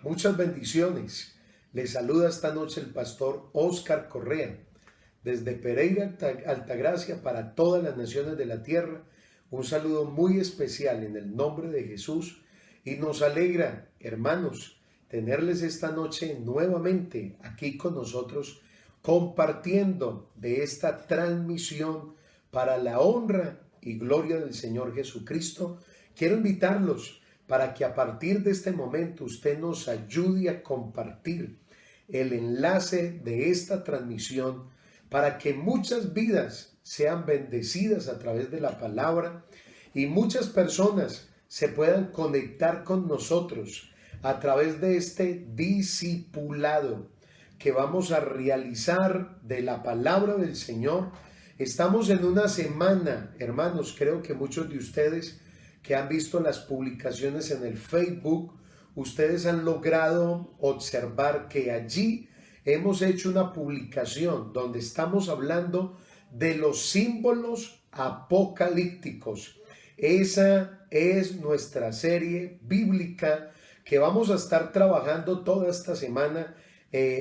Muchas bendiciones. Les saluda esta noche el pastor Oscar Correa desde Pereira, Altagracia, para todas las naciones de la tierra. Un saludo muy especial en el nombre de Jesús y nos alegra, hermanos, tenerles esta noche nuevamente aquí con nosotros compartiendo de esta transmisión para la honra y gloria del Señor Jesucristo. Quiero invitarlos para que a partir de este momento usted nos ayude a compartir el enlace de esta transmisión para que muchas vidas sean bendecidas a través de la palabra y muchas personas se puedan conectar con nosotros a través de este discipulado que vamos a realizar de la palabra del Señor. Estamos en una semana, hermanos, creo que muchos de ustedes que han visto las publicaciones en el Facebook, ustedes han logrado observar que allí hemos hecho una publicación donde estamos hablando de los símbolos apocalípticos. Esa es nuestra serie bíblica que vamos a estar trabajando toda esta semana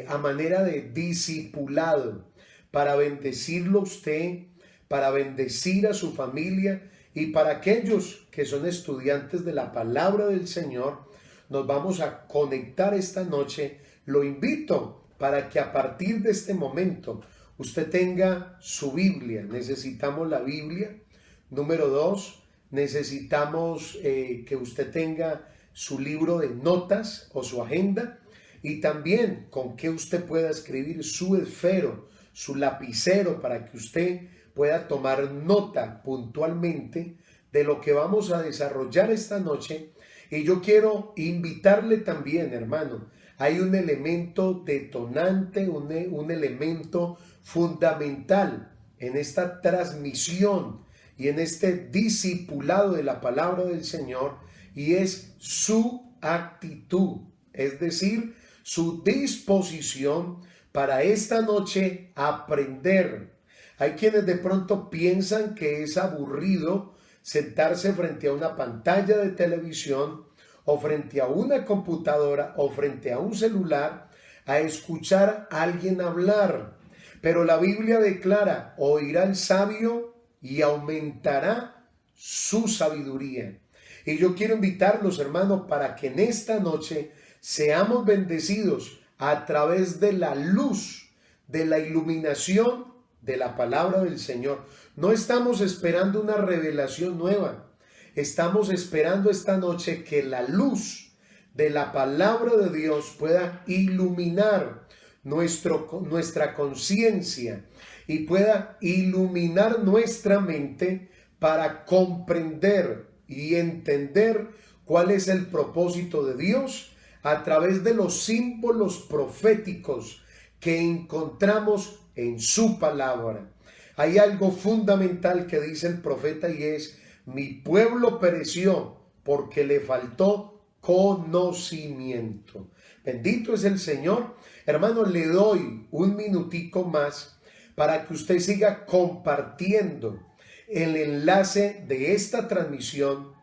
a manera de discipulado para bendecirlo a usted, para bendecir a su familia y para aquellos que son estudiantes de la palabra del Señor. Nos vamos a conectar esta noche. Lo invito para que a partir de este momento usted tenga su Biblia. Necesitamos la Biblia. Número 2, necesitamos que usted tenga su libro de notas o su agenda y también con que usted pueda escribir su esfero, su lapicero, para que usted pueda tomar nota puntualmente de lo que vamos a desarrollar esta noche. Y yo quiero invitarle también, hermano, hay un elemento detonante, un elemento fundamental en esta transmisión y en este discipulado de la palabra del Señor, y es su actitud, es decir, su disposición para esta noche aprender. Hay quienes de pronto piensan que es aburrido sentarse frente a una pantalla de televisión o frente a una computadora o frente a un celular a escuchar a alguien hablar. Pero la Biblia declara: oirá el sabio y aumentará su sabiduría. Y yo quiero invitarlos, hermanos, para que en esta noche seamos bendecidos a través de la luz, de la iluminación de la palabra del Señor. No estamos esperando una revelación nueva. Estamos esperando esta noche que la luz de la palabra de Dios pueda iluminar nuestra conciencia y pueda iluminar nuestra mente para comprender y entender cuál es el propósito de Dios a través de los símbolos proféticos que encontramos en su palabra. Hay algo fundamental que dice el profeta y es: mi pueblo pereció porque le faltó conocimiento. Bendito es el Señor. Hermano, le doy un minutico más para que usted siga compartiendo el enlace de esta transmisión.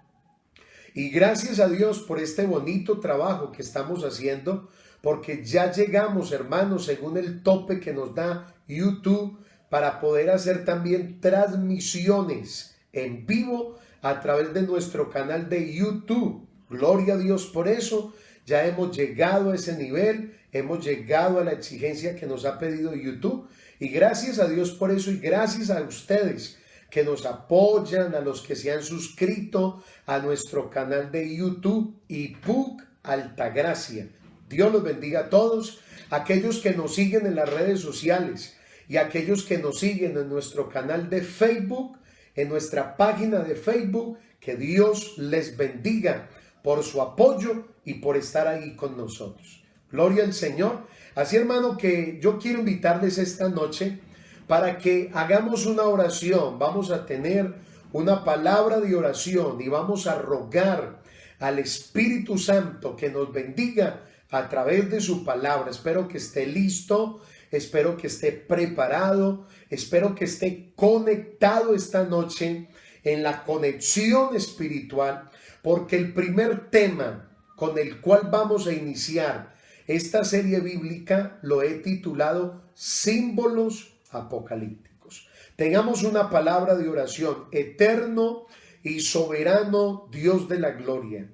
Y gracias a Dios por este bonito trabajo que estamos haciendo, porque ya llegamos, hermanos, según el tope que nos da YouTube, para poder hacer también transmisiones en vivo a través de nuestro canal de YouTube. Gloria a Dios por eso. Ya hemos llegado a ese nivel, hemos llegado a la exigencia que nos ha pedido YouTube. Y gracias a Dios por eso, y gracias a ustedes que nos apoyan, a los que se han suscrito a nuestro canal de YouTube, IPUC Altagracia. Dios los bendiga a todos, aquellos que nos siguen en las redes sociales y aquellos que nos siguen en nuestro canal de Facebook, en nuestra página de Facebook. Que Dios les bendiga por su apoyo y por estar ahí con nosotros. Gloria al Señor. Así, hermano, que yo quiero invitarles esta noche para que hagamos una oración. Vamos a tener una palabra de oración y vamos a rogar al Espíritu Santo que nos bendiga a través de su palabra. Espero que esté listo, espero que esté preparado, espero que esté conectado esta noche en la conexión espiritual, porque el primer tema con el cual vamos a iniciar esta serie bíblica lo he titulado Símbolos Apocalípticos. Tengamos una palabra de oración. Eterno y soberano Dios de la gloria,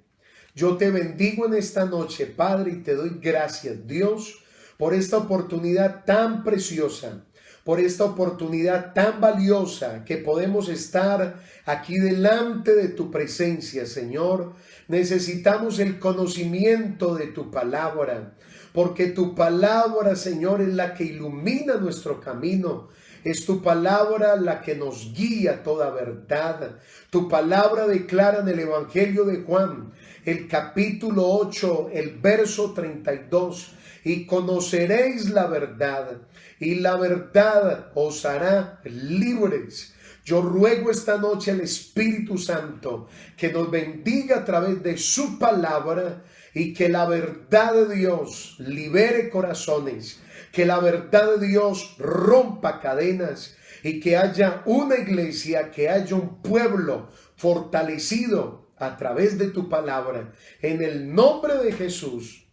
yo te bendigo en esta noche, Padre, y te doy gracias, Dios, por esta oportunidad tan preciosa, por esta oportunidad tan valiosa que podemos estar aquí delante de tu presencia, Señor. Necesitamos el conocimiento de tu palabra, porque tu palabra, Señor, es la que ilumina nuestro camino. Es tu palabra la que nos guía a toda verdad. Tu palabra declara en el Evangelio de Juan, el capítulo 8, el verso 32, y conoceréis la verdad, y la verdad os hará libres. Yo ruego esta noche al Espíritu Santo que nos bendiga a través de su palabra y que la verdad de Dios libere corazones, que la verdad de Dios rompa cadenas y que haya una iglesia, que haya un pueblo fortalecido a través de tu palabra. En el nombre de Jesús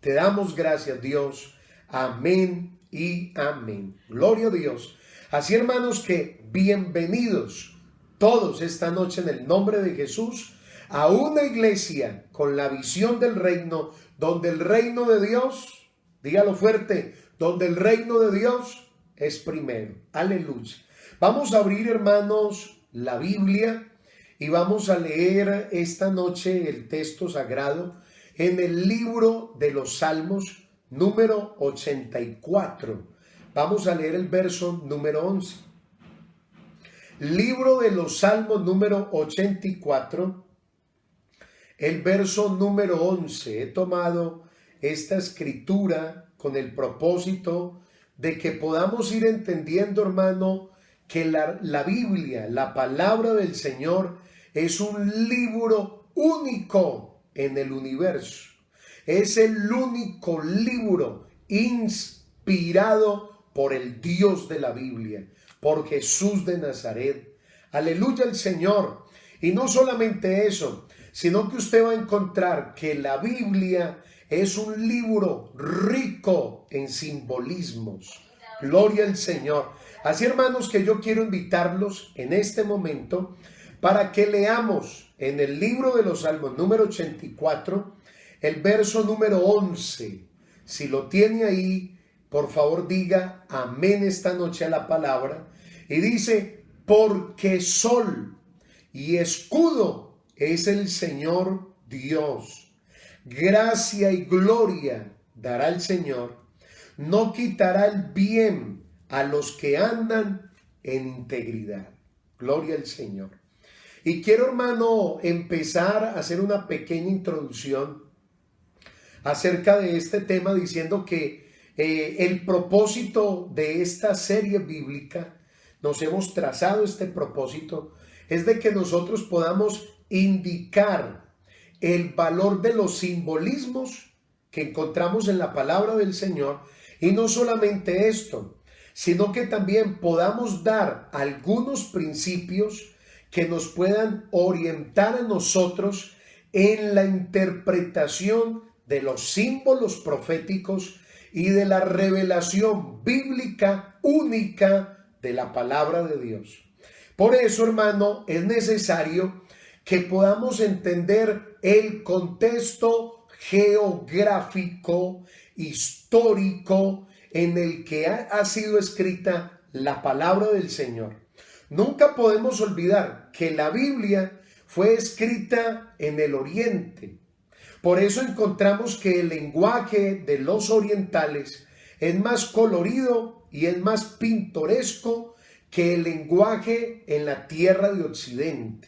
te damos gracias, Dios. Amén y amén. Gloria a Dios. Así, hermanos, que bienvenidos todos esta noche en el nombre de Jesús a una iglesia con la visión del reino, donde el reino de Dios, dígalo fuerte, donde el reino de Dios es primero. Aleluya. Vamos a abrir, hermanos, la Biblia y vamos a leer esta noche el texto sagrado en el libro de los Salmos, número 84. Vamos a leer el verso número 11. Libro de los Salmos número 84, el verso número 11. He tomado esta escritura con el propósito de que podamos ir entendiendo, hermano, que la Biblia, la palabra del Señor, es un libro único en el universo. Es el único libro inspirado por el Dios de la Biblia, por Jesús de Nazaret. Aleluya al Señor. Y no solamente eso, sino que usted va a encontrar que la Biblia es un libro rico en simbolismos. Gloria al Señor. Así, hermanos, que yo quiero invitarlos en este momento para que leamos en el libro de los Salmos número 84, el verso número 11. Si lo tiene ahí, por favor diga amén esta noche a la palabra. Y dice, porque sol y escudo es el Señor Dios. Gracia y gloria dará el Señor. No quitará el bien a los que andan en integridad. Gloria al Señor. Y quiero, hermano, empezar a hacer una pequeña introducción acerca de este tema, diciendo que el propósito de esta serie bíblica, nos hemos trazado este propósito, es de que nosotros podamos indicar el valor de los simbolismos que encontramos en la palabra del Señor. Y no solamente esto, sino que también podamos dar algunos principios que nos puedan orientar a nosotros en la interpretación de los símbolos proféticos y de la revelación bíblica única de la palabra de Dios. Por eso, hermano, es necesario que podamos entender el contexto geográfico, histórico, en el que ha sido escrita la palabra del Señor. Nunca podemos olvidar que la Biblia fue escrita en el Oriente. Por eso encontramos que el lenguaje de los orientales es más colorido y es más pintoresco que el lenguaje en la tierra de Occidente.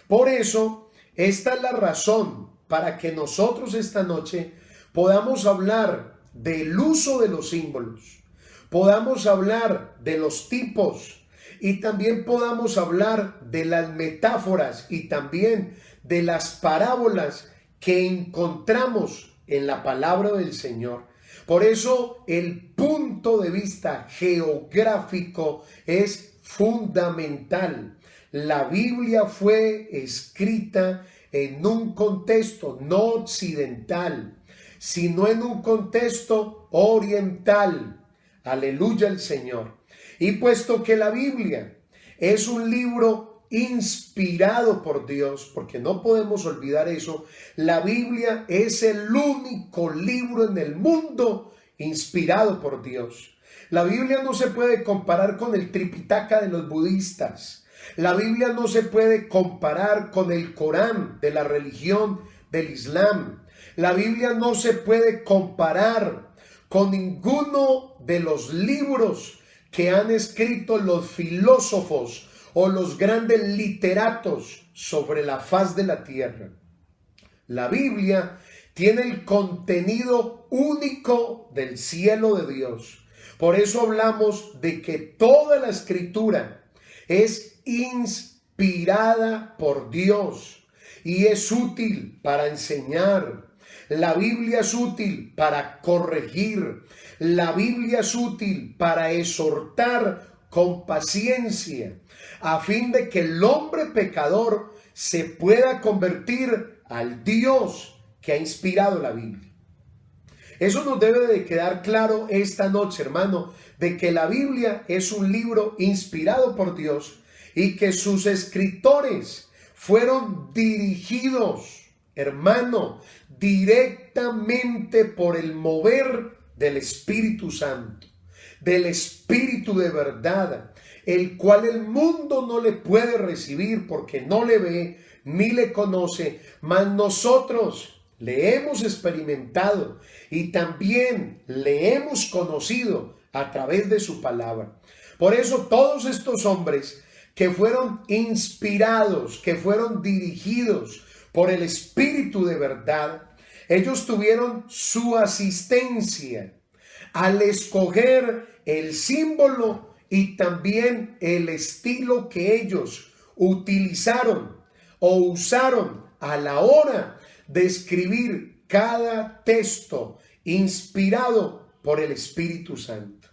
Por eso, esta es la razón para que nosotros esta noche podamos hablar del uso de los símbolos, podamos hablar de los tipos y también podamos hablar de las metáforas y también de las parábolas que encontramos en la palabra del Señor. Por eso el punto de vista geográfico es fundamental. La Biblia fue escrita en un contexto no occidental, sino en un contexto oriental. Aleluya al Señor. Y puesto que la Biblia es un libro inspirado por Dios, porque no podemos olvidar eso, la Biblia es el único libro en el mundo inspirado por Dios. La Biblia no se puede comparar con el Tripitaka de los budistas. La Biblia no se puede comparar con el Corán de la religión del Islam. La Biblia no se puede comparar con ninguno de los libros que han escrito los filósofos o los grandes literatos sobre la faz de la tierra. La Biblia tiene el contenido único del cielo de Dios. Por eso hablamos de que toda la escritura es inspirada por Dios y es útil para enseñar. La Biblia es útil para corregir. La Biblia es útil para exhortar con paciencia, a fin de que el hombre pecador se pueda convertir al Dios que ha inspirado la Biblia. Eso nos debe de quedar claro esta noche, hermano, de que la Biblia es un libro inspirado por Dios y que sus escritores fueron dirigidos, hermano, directamente por el mover del Espíritu Santo, del Espíritu de verdad, el cual el mundo no le puede recibir porque no le ve ni le conoce, mas nosotros le hemos experimentado y también le hemos conocido a través de su palabra. Por eso todos estos hombres que fueron inspirados, que fueron dirigidos por el Espíritu de verdad, ellos tuvieron su asistencia al escoger el símbolo y también el estilo que ellos utilizaron o usaron a la hora de escribir cada texto inspirado por el Espíritu Santo.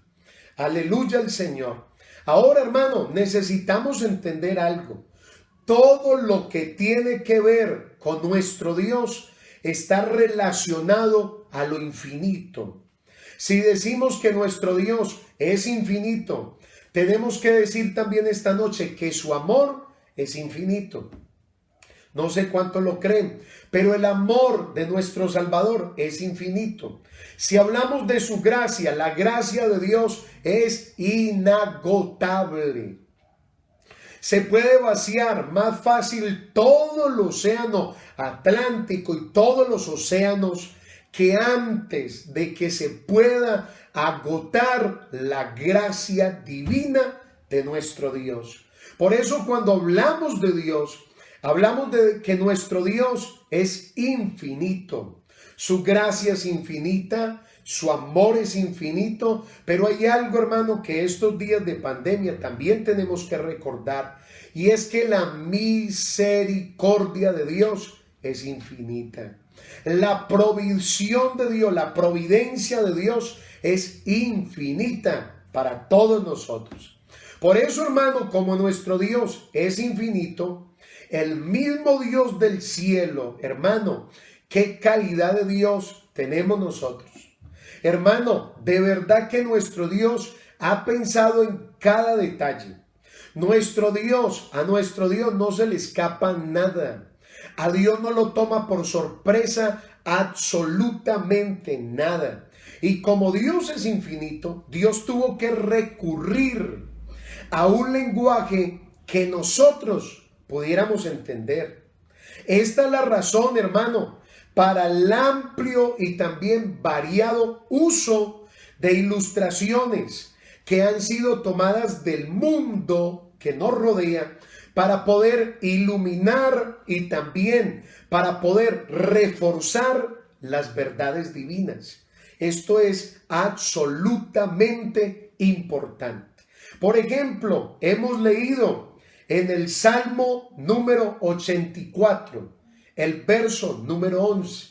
Aleluya al Señor. Ahora, hermano, necesitamos entender algo. Todo lo que tiene que ver con nuestro Dios está relacionado a lo infinito. Si decimos que nuestro Dios es infinito, tenemos que decir también esta noche que su amor es infinito. No sé cuánto lo creen, pero el amor de nuestro Salvador es infinito. Si hablamos de su gracia, la gracia de Dios es inagotable. Se puede vaciar más fácil todo el océano Atlántico y todos los océanos que antes de que se pueda agotar la gracia divina de nuestro Dios. Por eso cuando hablamos de Dios, hablamos de que nuestro Dios es infinito. Su gracia es infinita, su amor es infinito, pero hay algo, hermano, que estos días de pandemia también tenemos que recordar, y es que la misericordia de Dios es infinita. La provisión de Dios, la providencia de Dios es infinita para todos nosotros. Por eso, hermano, como nuestro Dios es infinito, el mismo Dios del cielo, hermano, qué calidad de Dios tenemos nosotros. Hermano, de verdad que nuestro Dios ha pensado en cada detalle. A nuestro Dios no se le escapa nada. A Dios no lo toma por sorpresa absolutamente nada. Y como Dios es infinito, Dios tuvo que recurrir a un lenguaje que nosotros pudiéramos entender. Esta es la razón, hermano, para el amplio y también variado uso de ilustraciones que han sido tomadas del mundo que nos rodea para poder iluminar y también para poder reforzar las verdades divinas. Esto es absolutamente importante. Por ejemplo, hemos leído en el Salmo número 84, el verso número 11.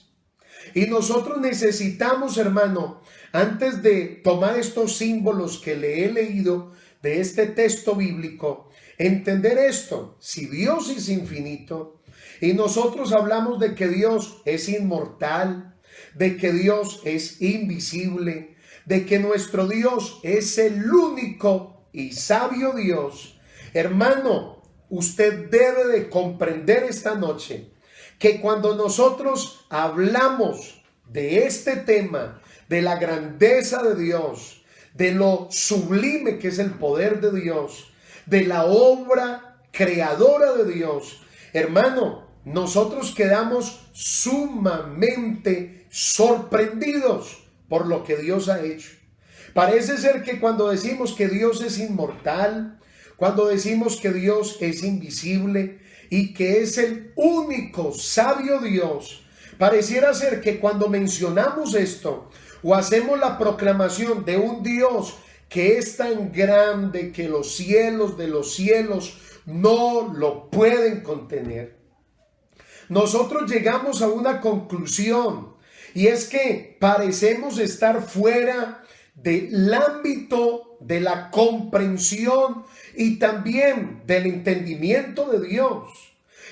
Y nosotros necesitamos, hermano, antes de tomar estos símbolos que le he leído de este texto bíblico, entender esto: si Dios es infinito, Y nosotros hablamos de que Dios es inmortal, de que Dios es invisible, de que nuestro Dios es el único y sabio Dios. Hermano, usted debe de comprender esta noche que cuando nosotros hablamos de este tema, de la grandeza de Dios, de lo sublime que es el poder de Dios, de la obra creadora de Dios, hermano, nosotros quedamos sumamente sorprendidos por lo que Dios ha hecho. Parece ser que cuando decimos que Dios es inmortal, cuando decimos que Dios es invisible y que es el único sabio Dios, pareciera ser que cuando mencionamos esto o hacemos la proclamación de un Dios que es tan grande que los cielos de los cielos no lo pueden contener, nosotros llegamos a una conclusión, y es que parecemos estar fuera del ámbito de la comprensión y también del entendimiento de Dios.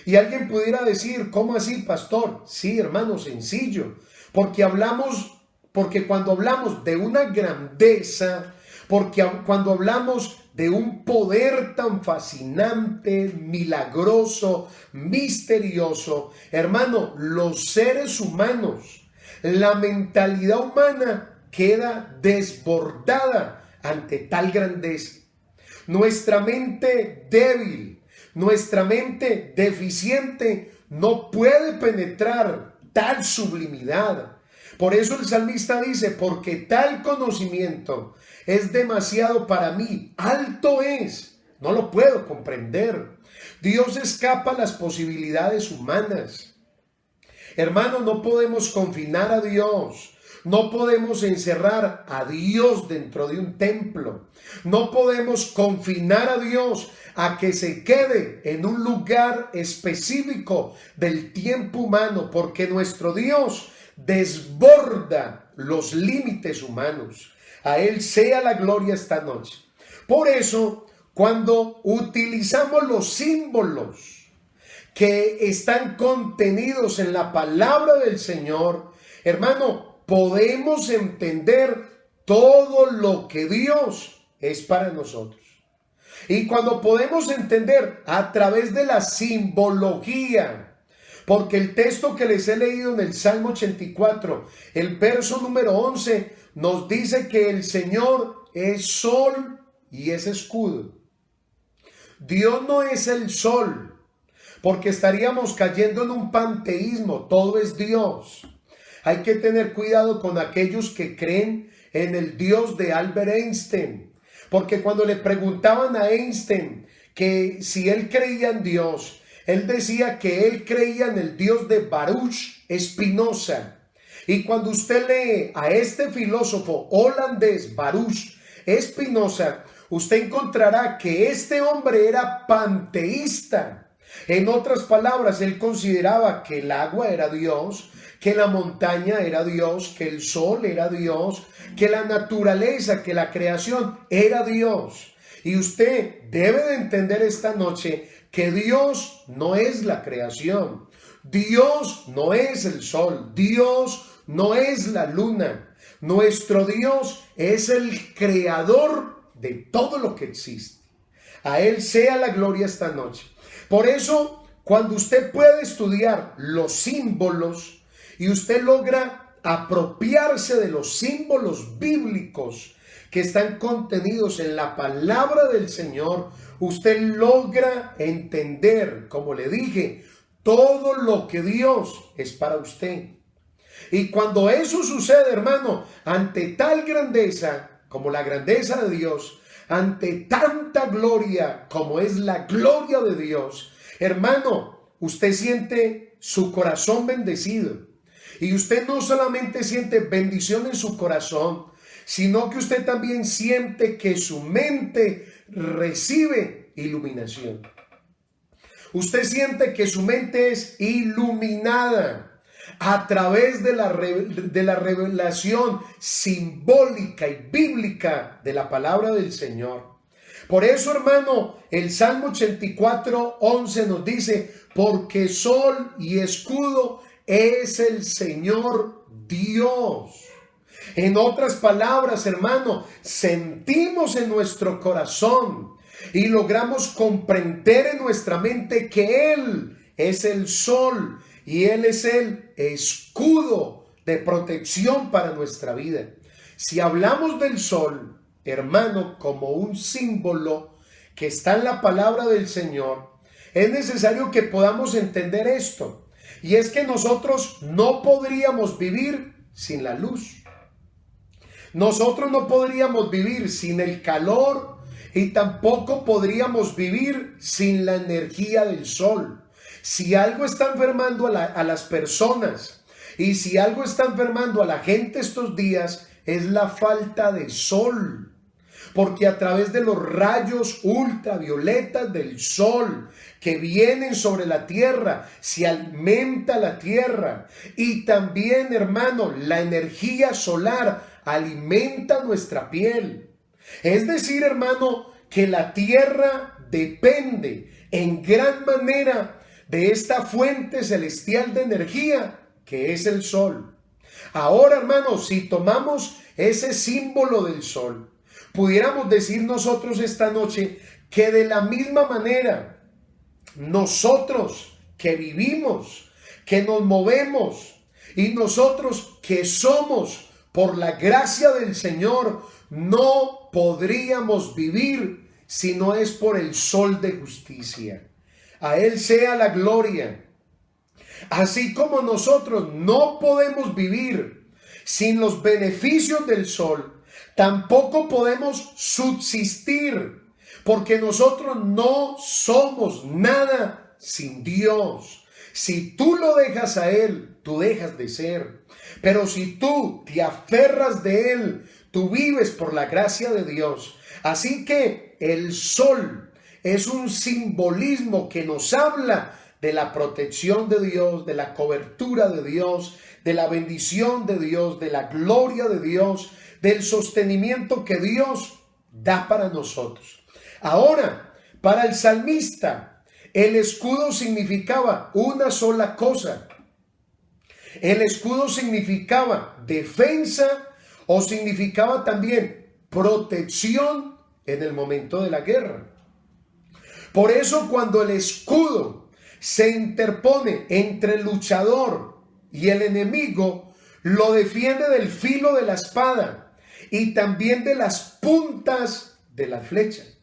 Y alguien pudiera decir, ¿cómo así, pastor? Sí, hermano, sencillo, porque cuando hablamos de una grandeza, porque cuando hablamos de un poder tan fascinante, milagroso, misterioso, hermano, los seres humanos, la mentalidad humana queda desbordada ante tal grandeza. Nuestra mente débil, nuestra mente deficiente no puede penetrar tal sublimidad. Por eso el salmista dice, porque tal conocimiento es demasiado para mí, alto es, no lo puedo comprender. Dios escapa a las posibilidades humanas. Hermano, no podemos confinar a Dios. No podemos encerrar a Dios dentro de un templo. No podemos confinar a Dios a que se quede en un lugar específico del tiempo humano, porque nuestro Dios desborda los límites humanos. A Él sea la gloria esta noche. Por eso, cuando utilizamos los símbolos que están contenidos en la palabra del Señor, hermano, podemos entender todo lo que Dios es para nosotros. Y cuando podemos entender a través de la simbología, porque el texto que les he leído en el Salmo 84, el verso número 11, nos dice que el Señor es sol y es escudo. Dios no es el sol, porque estaríamos cayendo en un panteísmo, todo es Dios. Hay que tener cuidado con aquellos que creen en el Dios de Albert Einstein, porque cuando le preguntaban a Einstein que si él creía en Dios, él decía que él creía en el Dios de Baruch Spinoza. Y cuando usted lee a este filósofo holandés Baruch Spinoza, usted encontrará que este hombre era panteísta. En otras palabras, él consideraba que el agua era Dios, que la montaña era Dios, que el sol era Dios, que la naturaleza, que la creación era Dios. Y usted debe de entender esta noche que Dios no es la creación, Dios no es el sol, Dios no es la luna. Nuestro Dios es el creador de todo lo que existe. A Él sea la gloria esta noche. Por eso, cuando usted puede estudiar los símbolos y usted logra apropiarse de los símbolos bíblicos que están contenidos en la palabra del Señor, usted logra entender, como le dije, todo lo que Dios es para usted. Y cuando eso sucede, hermano, ante tal grandeza como la grandeza de Dios, ante tanta gloria como es la gloria de Dios, hermano, usted siente su corazón bendecido. Y usted no solamente siente bendición en su corazón, sino que usted también siente que su mente recibe iluminación. Usted siente que su mente es iluminada a través de la revelación simbólica y bíblica de la palabra del Señor. Por eso, hermano, el Salmo 84:11 nos dice, porque sol y escudo es el Señor Dios. En otras palabras, hermano, sentimos en nuestro corazón y logramos comprender en nuestra mente que Él es el sol y Él es el escudo de protección para nuestra vida. Si hablamos del sol, hermano, como un símbolo que está en la palabra del Señor, es necesario que podamos entender esto. Y es que nosotros no podríamos vivir sin la luz. Nosotros no podríamos vivir sin el calor y tampoco podríamos vivir sin la energía del sol. Si algo está enfermando a las personas y si algo está enfermando a la gente estos días, es la falta de sol. Porque a través de los rayos ultravioletas del sol que vienen sobre la tierra, se alimenta la tierra. Y también, hermano, la energía solar alimenta nuestra piel. Es decir, hermano, que la tierra depende en gran manera de esta fuente celestial de energía que es el sol. Ahora, hermano, si tomamos ese símbolo del sol, pudiéramos decir nosotros esta noche que de la misma manera nosotros que vivimos, que nos movemos y nosotros que somos por la gracia del Señor, no podríamos vivir si no es por el sol de justicia. A Él sea la gloria. Así como nosotros no podemos vivir sin los beneficios del sol, tampoco podemos subsistir, porque nosotros no somos nada sin Dios. Si tú lo dejas a Él, tú dejas de ser. Pero si tú te aferras de Él, tú vives por la gracia de Dios. Así que el sol es un simbolismo que nos habla de la protección de Dios, de la cobertura de Dios, de la bendición de Dios, de la gloria de Dios, del sostenimiento que Dios da para nosotros. Ahora, para el salmista, el escudo significaba una sola cosa. El escudo significaba defensa o significaba también protección en el momento de la guerra. Por eso, cuando el escudo se interpone entre el luchador y el enemigo, lo defiende del filo de la espada y también de las puntas de las flechas.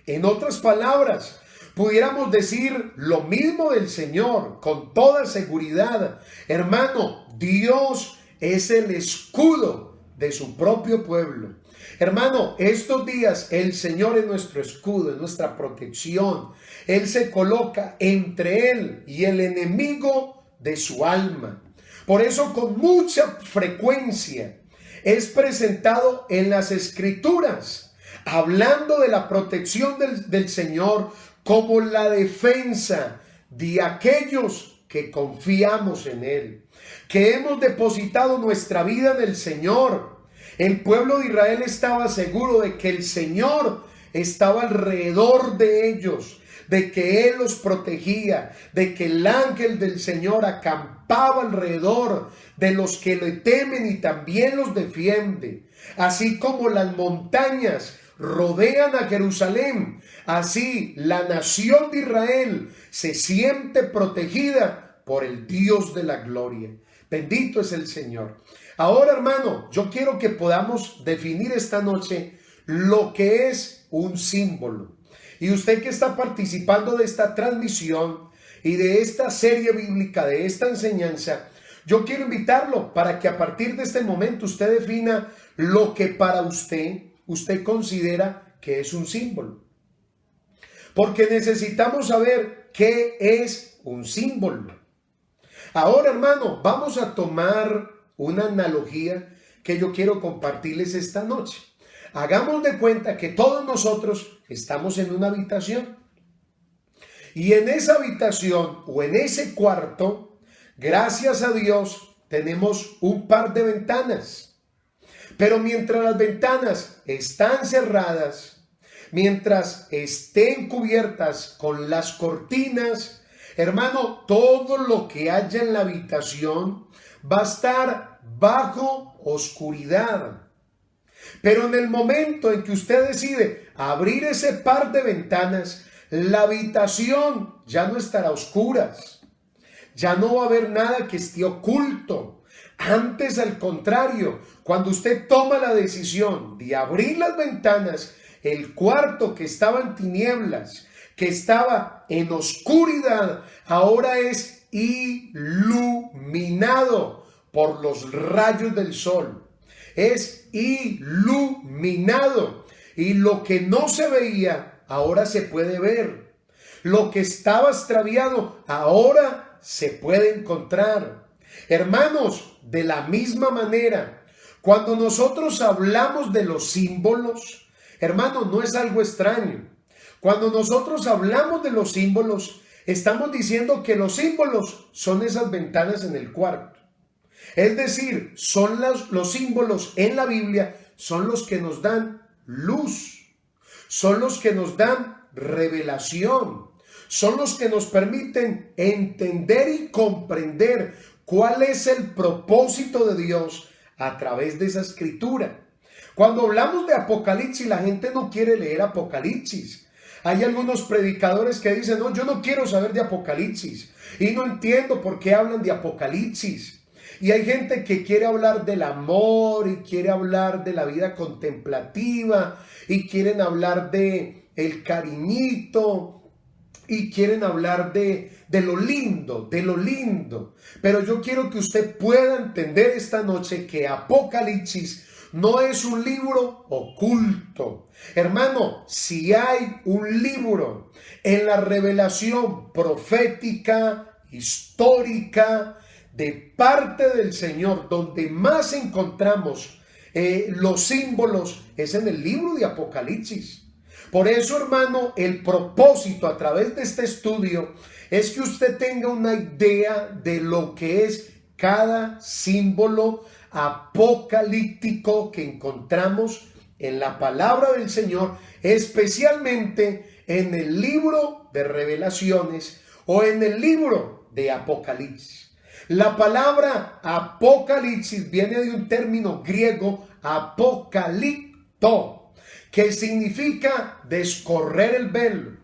En otras palabras, pudiéramos decir lo mismo del Señor con toda seguridad. Hermano, Dios es el escudo de su propio pueblo. Hermano, estos días el Señor es nuestro escudo, es nuestra protección. Él se coloca entre Él y el enemigo de su alma. Por eso con mucha frecuencia es presentado en las Escrituras, hablando de la protección del Señor como la defensa de aquellos que confiamos en Él, que hemos depositado nuestra vida en el Señor. El pueblo de Israel estaba seguro de que el Señor estaba alrededor de ellos, de que Él los protegía, de que el ángel del Señor acampaba alrededor de los que le temen y también los defiende. Así como las montañas rodean a Jerusalén, así la nación de Israel se siente protegida por el Dios de la gloria. Bendito es el Señor. Ahora, hermano, yo quiero que podamos definir esta noche lo que es un símbolo. Y usted que está participando de esta transmisión y de esta serie bíblica, de esta enseñanza, yo quiero invitarlo para que a partir de este momento usted defina lo que para usted considera que es un símbolo. Porque necesitamos saber qué es un símbolo. Ahora, hermano, vamos a tomar una analogía que yo quiero compartirles esta noche. Hagamos de cuenta que todos nosotros estamos en una habitación. Y en esa habitación o en ese cuarto, gracias a Dios, tenemos un par de ventanas. Pero mientras las ventanas están cerradas, mientras estén cubiertas con las cortinas, hermano, todo lo que haya en la habitación va a estar bajo oscuridad. Pero en el momento en que usted decide abrir ese par de ventanas, la habitación ya no estará a oscuras. Ya no va a haber nada que esté oculto. Antes, al contrario, cuando usted toma la decisión de abrir las ventanas, el cuarto que estaba en tinieblas, que estaba en oscuridad, ahora es iluminado por los rayos del sol. Es iluminado. Y lo que no se veía, ahora se puede ver. Lo que estaba extraviado, ahora se puede encontrar. Hermanos, de la misma manera, cuando nosotros hablamos de los símbolos, hermanos, no es algo extraño. Cuando nosotros hablamos de los símbolos, estamos diciendo que los símbolos son esas ventanas en el cuarto. Es decir, son los símbolos en la Biblia, son los que nos dan luz, son los que nos dan revelación, son los que nos permiten entender y comprender cuál es el propósito de Dios a través de esa escritura. Cuando hablamos de Apocalipsis, la gente no quiere leer Apocalipsis. Hay algunos predicadores que dicen, no, yo no quiero saber de Apocalipsis y no entiendo por qué hablan de Apocalipsis. Y hay gente que quiere hablar del amor y quiere hablar de la vida contemplativa y quieren hablar de el cariñito y quieren hablar de lo lindo, de lo lindo. Pero yo quiero que usted pueda entender esta noche que Apocalipsis no es un libro oculto. Hermano, si hay un libro en la revelación profética, histórica, de parte del Señor, donde más encontramos los símbolos, es en el libro de Apocalipsis. Por eso, hermano, el propósito a través de este estudio es que usted tenga una idea de lo que es cada símbolo apocalíptico que encontramos en la palabra del Señor, especialmente en el libro de Revelaciones o en el libro de Apocalipsis. La palabra Apocalipsis viene de un término griego, apocalipto, que significa descorrer el velo.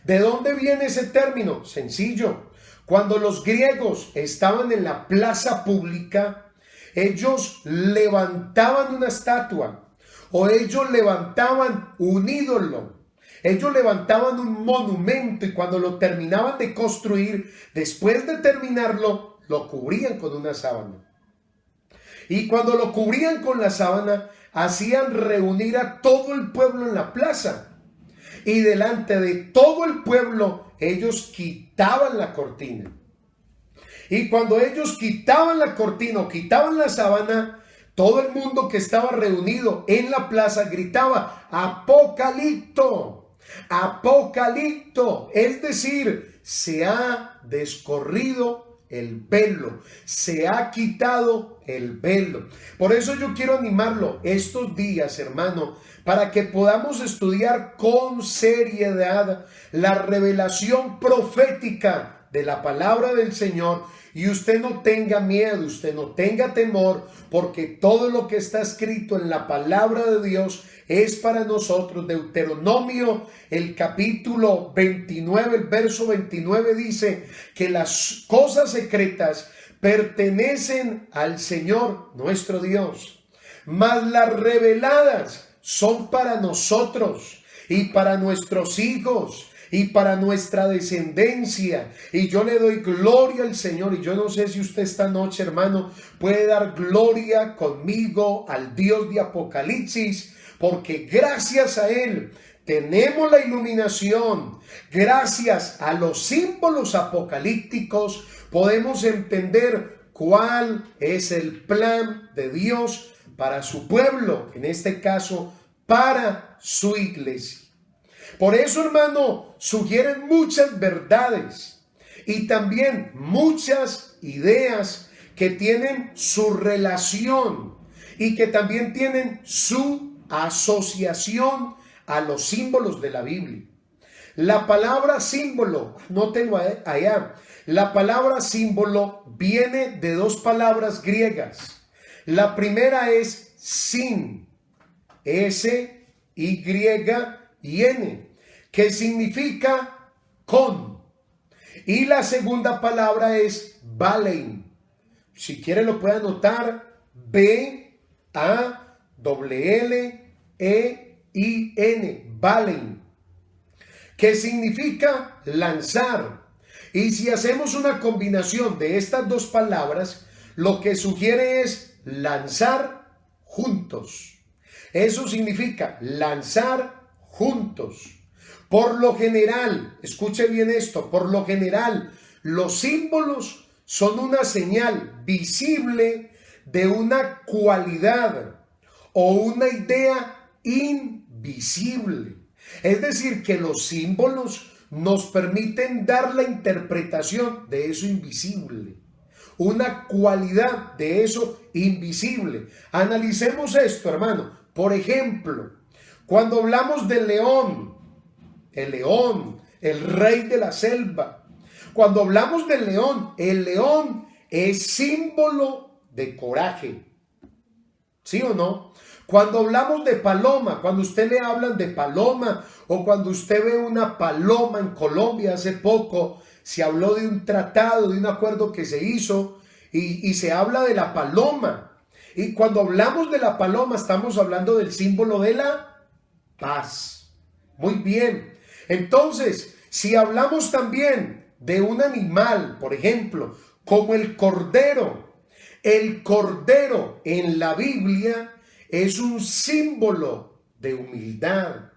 ¿De dónde viene ese término? Sencillo. Cuando los griegos estaban en la plaza pública, ellos levantaban una estatua o ellos levantaban un ídolo. Ellos levantaban un monumento y cuando lo terminaban de construir, después de terminarlo, lo cubrían con una sábana. Y cuando lo cubrían con la sábana, hacían reunir a todo el pueblo en la plaza. Y delante de todo el pueblo, ellos quitaban la cortina. Y cuando ellos quitaban la cortina o quitaban la sábana, todo el mundo que estaba reunido en la plaza gritaba, Apocalipto, Apocalipto. Es decir, se ha descorrido el velo, se ha quitado el velo. Por eso yo quiero animarlo estos días, hermano, para que podamos estudiar con seriedad la revelación profética de la palabra del Señor. Y usted no tenga miedo, usted no tenga temor, porque todo lo que está escrito en la palabra de Dios es para nosotros. Deuteronomio, el capítulo 29, el verso 29 dice que las cosas secretas pertenecen al Señor nuestro Dios, mas las reveladas son para nosotros y para nuestros hijos y para nuestra descendencia. Y yo le doy gloria al Señor. Y yo no sé si usted esta noche, hermano, puede dar gloria conmigo al Dios de Apocalipsis, porque gracias a Él tenemos la iluminación. Gracias a los símbolos apocalípticos podemos entender cuál es el plan de Dios para su pueblo, en este caso para su iglesia. Por eso, hermano, sugieren muchas verdades y también muchas ideas que tienen su relación y que también tienen su asociación a los símbolos de la Biblia. La palabra símbolo, anótenlo allá, la palabra símbolo viene de dos palabras griegas. La primera es sin, S-Y-N, que significa con. Y la segunda palabra es balein. Si quiere lo puede anotar, B-A-L-L-E-I-N, balein, que significa lanzar. Y si hacemos una combinación de estas dos palabras, lo que sugiere es lanzar juntos. Eso significa lanzar juntos. Por lo general, escuche bien esto, por lo general, los símbolos son una señal visible de una cualidad o una idea invisible. Es decir, que los símbolos nos permiten dar la interpretación de eso invisible, una cualidad de eso invisible. Analicemos esto, hermano. Por ejemplo, cuando hablamos del león, el rey de la selva. Cuando hablamos del león, el león es símbolo de coraje. ¿Sí o no? Cuando hablamos de paloma, cuando usted le hablan de paloma o cuando usted ve una paloma en Colombia, hace poco se habló de un tratado, de un acuerdo que se hizo y se habla de la paloma. Y cuando hablamos de la paloma estamos hablando del símbolo de la paz. Muy bien. Entonces, si hablamos también de un animal, por ejemplo, como el cordero en la Biblia es un símbolo de humildad.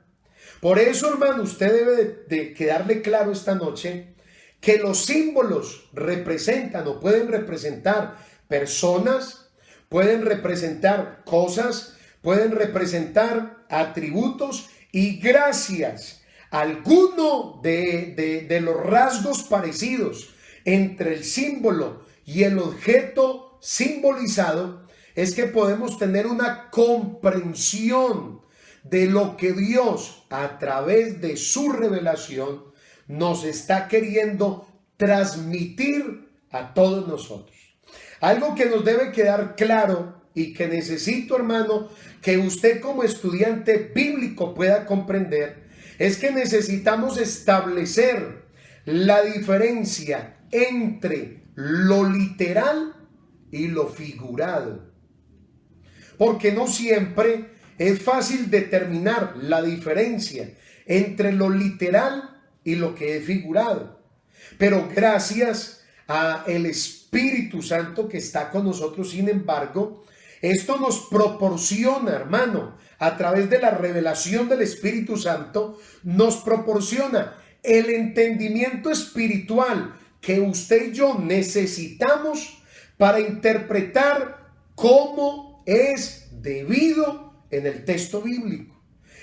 Por eso, hermano, usted debe de quedarle claro esta noche que los símbolos representan o pueden representar personas, pueden representar cosas, pueden representar atributos y gracias. Alguno de los rasgos parecidos entre el símbolo y el objeto simbolizado es que podemos tener una comprensión de lo que Dios a través de su revelación nos está queriendo transmitir a todos nosotros. Algo que nos debe quedar claro y que necesito, hermano, que usted como estudiante bíblico pueda comprender es que necesitamos establecer la diferencia entre lo literal y lo figurado. Porque no siempre es fácil determinar la diferencia entre lo literal y lo que es figurado. Pero gracias al Espíritu Santo que está con nosotros, sin embargo, esto nos proporciona, hermano, a través de la revelación del Espíritu Santo, nos proporciona el entendimiento espiritual que usted y yo necesitamos para interpretar cómo es debido en el texto bíblico.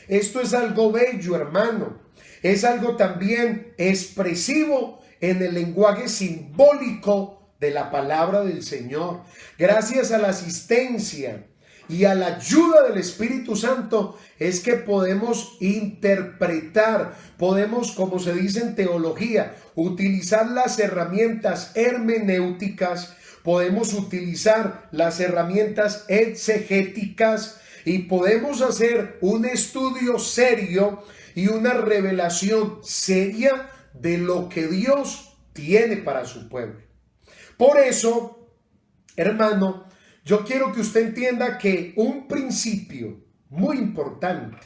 Esto es algo bello, hermano. Es algo también expresivo en el lenguaje simbólico de la palabra del Señor. Gracias a la asistencia y a la ayuda del Espíritu Santo es que podemos interpretar, podemos, como se dice en teología, utilizar las herramientas hermenéuticas, podemos utilizar las herramientas exegéticas y podemos hacer un estudio serio y una revelación seria de lo que Dios tiene para su pueblo. Por eso, hermano, yo quiero que usted entienda que un principio muy importante,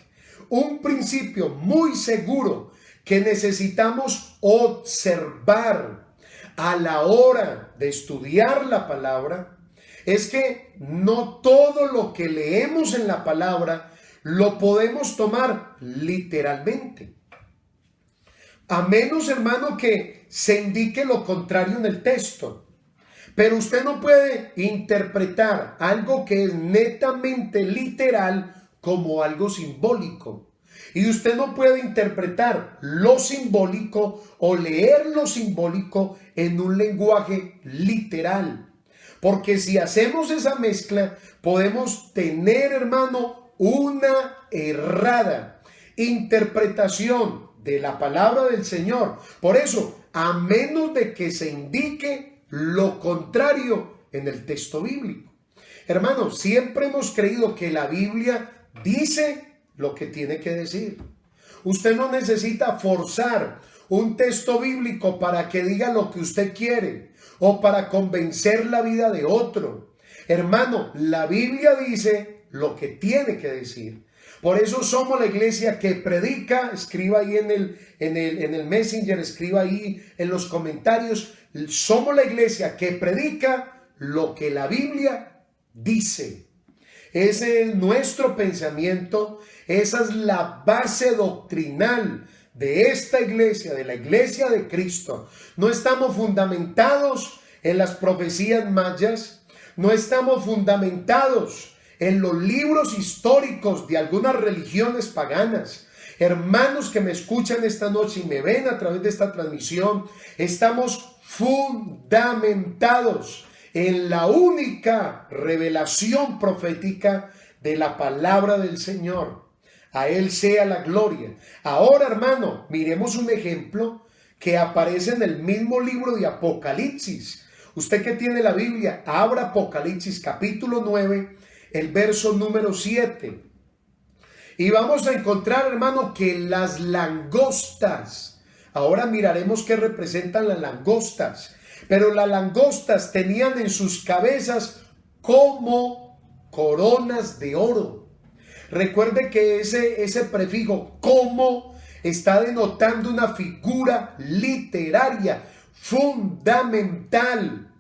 un principio muy seguro que necesitamos observar a la hora de estudiar la palabra es que no todo lo que leemos en la palabra lo podemos tomar literalmente. A menos, hermano, que se indique lo contrario en el texto. Pero usted no puede interpretar algo que es netamente literal como algo simbólico. Y usted no puede interpretar lo simbólico o leer lo simbólico en un lenguaje literal. Porque si hacemos esa mezcla, podemos tener, hermano, una errada interpretación de la palabra del Señor. Por eso, a menos de que se indique lo contrario en el texto bíblico. Hermanos, siempre hemos creído que la Biblia dice lo que tiene que decir. Usted no necesita forzar un texto bíblico para que diga lo que usted quiere o para convencer la vida de otro. Hermano, la Biblia dice lo que tiene que decir. Por eso somos la iglesia que predica. Escriba ahí en el Messenger, escriba ahí en los comentarios. Somos la iglesia que predica lo que la Biblia dice. Ese es nuestro pensamiento. Esa es la base doctrinal de esta iglesia, de la iglesia de Cristo. No estamos fundamentados en las profecías mayas. No estamos fundamentados en los libros históricos de algunas religiones paganas. Hermanos que me escuchan esta noche y me ven a través de esta transmisión, estamos fundamentados en la única revelación profética de la palabra del Señor. A Él sea la gloria. Ahora, hermano, miremos un ejemplo que aparece en el mismo libro de Apocalipsis. Usted que tiene la Biblia, abra Apocalipsis capítulo 9, el verso número 7. Y vamos a encontrar, hermano, que las langostas, ahora miraremos qué representan las langostas, pero las langostas tenían en sus cabezas como coronas de oro. Recuerde que ese prefijo como está denotando una figura literaria fundamental,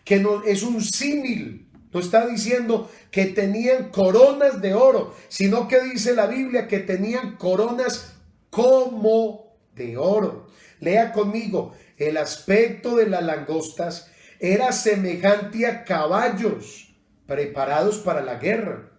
que no es un símil. No está diciendo que tenían coronas de oro, sino que dice la Biblia que tenían coronas como de oro. Lea conmigo, el aspecto de las langostas era semejante a caballos preparados para la guerra.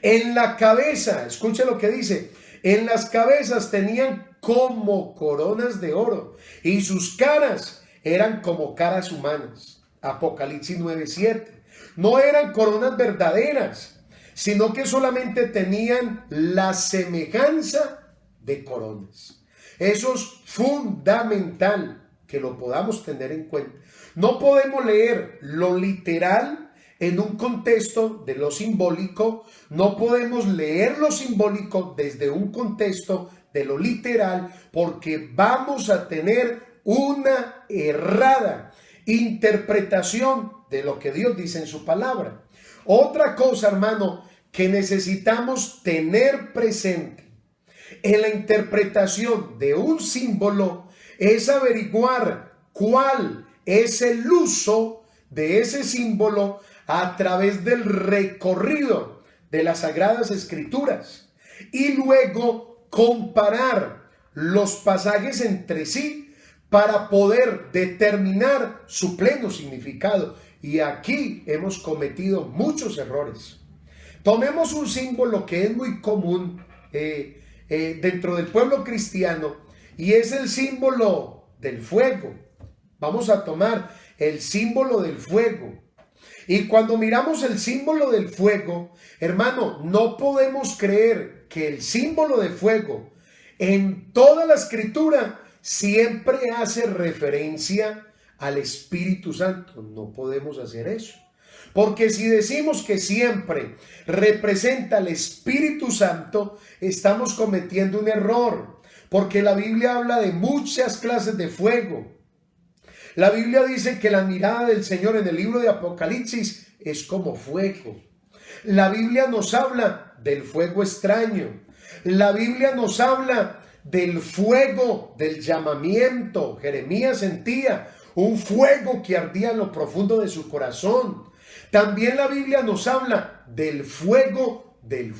En la cabeza, escuche lo que dice, en las cabezas tenían como coronas de oro y sus caras eran como caras humanas. Apocalipsis 9:7. No eran coronas verdaderas, sino que solamente tenían la semejanza de coronas. Eso es fundamental que lo podamos tener en cuenta. No podemos leer lo literal en un contexto de lo simbólico. No podemos leer lo simbólico desde un contexto de lo literal, porque vamos a tener una errada interpretación de lo que Dios dice en su palabra. Otra cosa, hermano, que necesitamos tener presente en la interpretación de un símbolo es averiguar cuál es el uso de ese símbolo a través del recorrido de las Sagradas Escrituras y luego comparar los pasajes entre sí para poder determinar su pleno significado. Y aquí hemos cometido muchos errores. Tomemos un símbolo que es muy común dentro del pueblo cristiano, y es el símbolo del fuego. Vamos a tomar el símbolo del fuego. Y cuando miramos el símbolo del fuego, hermano, no podemos creer que el símbolo de fuego en toda la Escritura siempre hace referencia al Espíritu Santo. No podemos hacer eso, porque si decimos que siempre representa al Espíritu Santo, estamos cometiendo un error, porque la Biblia habla de muchas clases de fuego. La Biblia dice que la mirada del Señor en el libro de Apocalipsis es como fuego. La Biblia nos habla del fuego extraño. La Biblia nos habla del fuego del llamamiento. Jeremías sentía un fuego que ardía en lo profundo de su corazón. También la Biblia nos habla del fuego del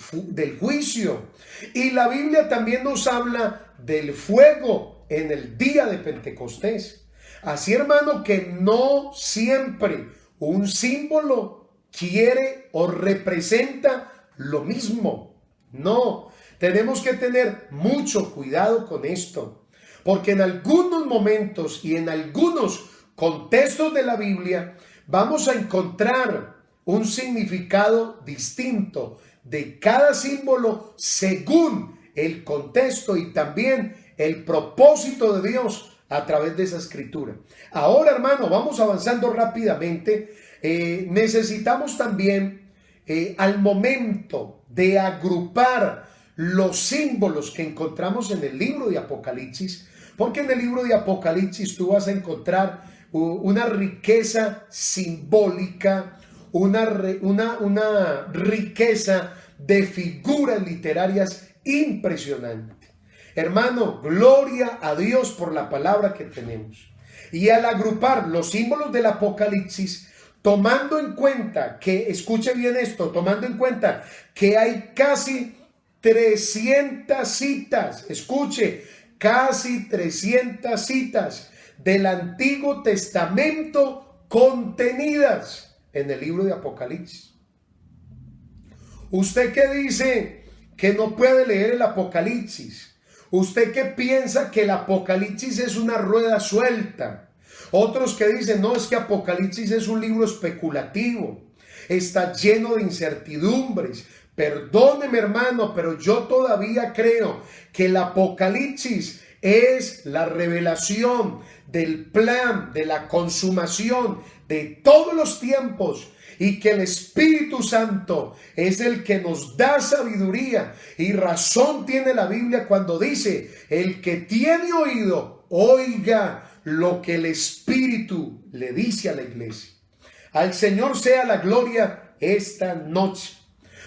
juicio. Y la Biblia también nos habla del fuego en el día de Pentecostés. Así, hermano, que no siempre un símbolo quiere o representa lo mismo. No, tenemos que tener mucho cuidado con esto, porque en algunos momentos y en algunos contextos de la Biblia vamos a encontrar un significado distinto de cada símbolo según el contexto y también el propósito de Dios a través de esa escritura. Ahora, hermano, vamos avanzando rápidamente. Necesitamos también, al momento de agrupar los símbolos que encontramos en el libro de Apocalipsis, porque en el libro de Apocalipsis tú vas a encontrar una riqueza simbólica, una riqueza de figuras literarias impresionante. Hermano, gloria a Dios por la palabra que tenemos. Y al agrupar los símbolos del Apocalipsis, tomando en cuenta que, escuche bien esto, tomando en cuenta que hay casi 300 citas, escuche, casi 300 citas del Antiguo Testamento contenidas en el libro de Apocalipsis. ¿Usted qué dice que no puede leer el Apocalipsis? ¿Usted qué piensa que el Apocalipsis es una rueda suelta? Otros que dicen, no, es que Apocalipsis es un libro especulativo, está lleno de incertidumbres. Perdóneme, hermano, pero yo todavía creo que el Apocalipsis es la revelación del plan, de la consumación de todos los tiempos, y que el Espíritu Santo es el que nos da sabiduría. Y razón tiene la Biblia cuando dice, el que tiene oído, oiga lo que el Espíritu le dice a la iglesia. Al Señor sea la gloria esta noche.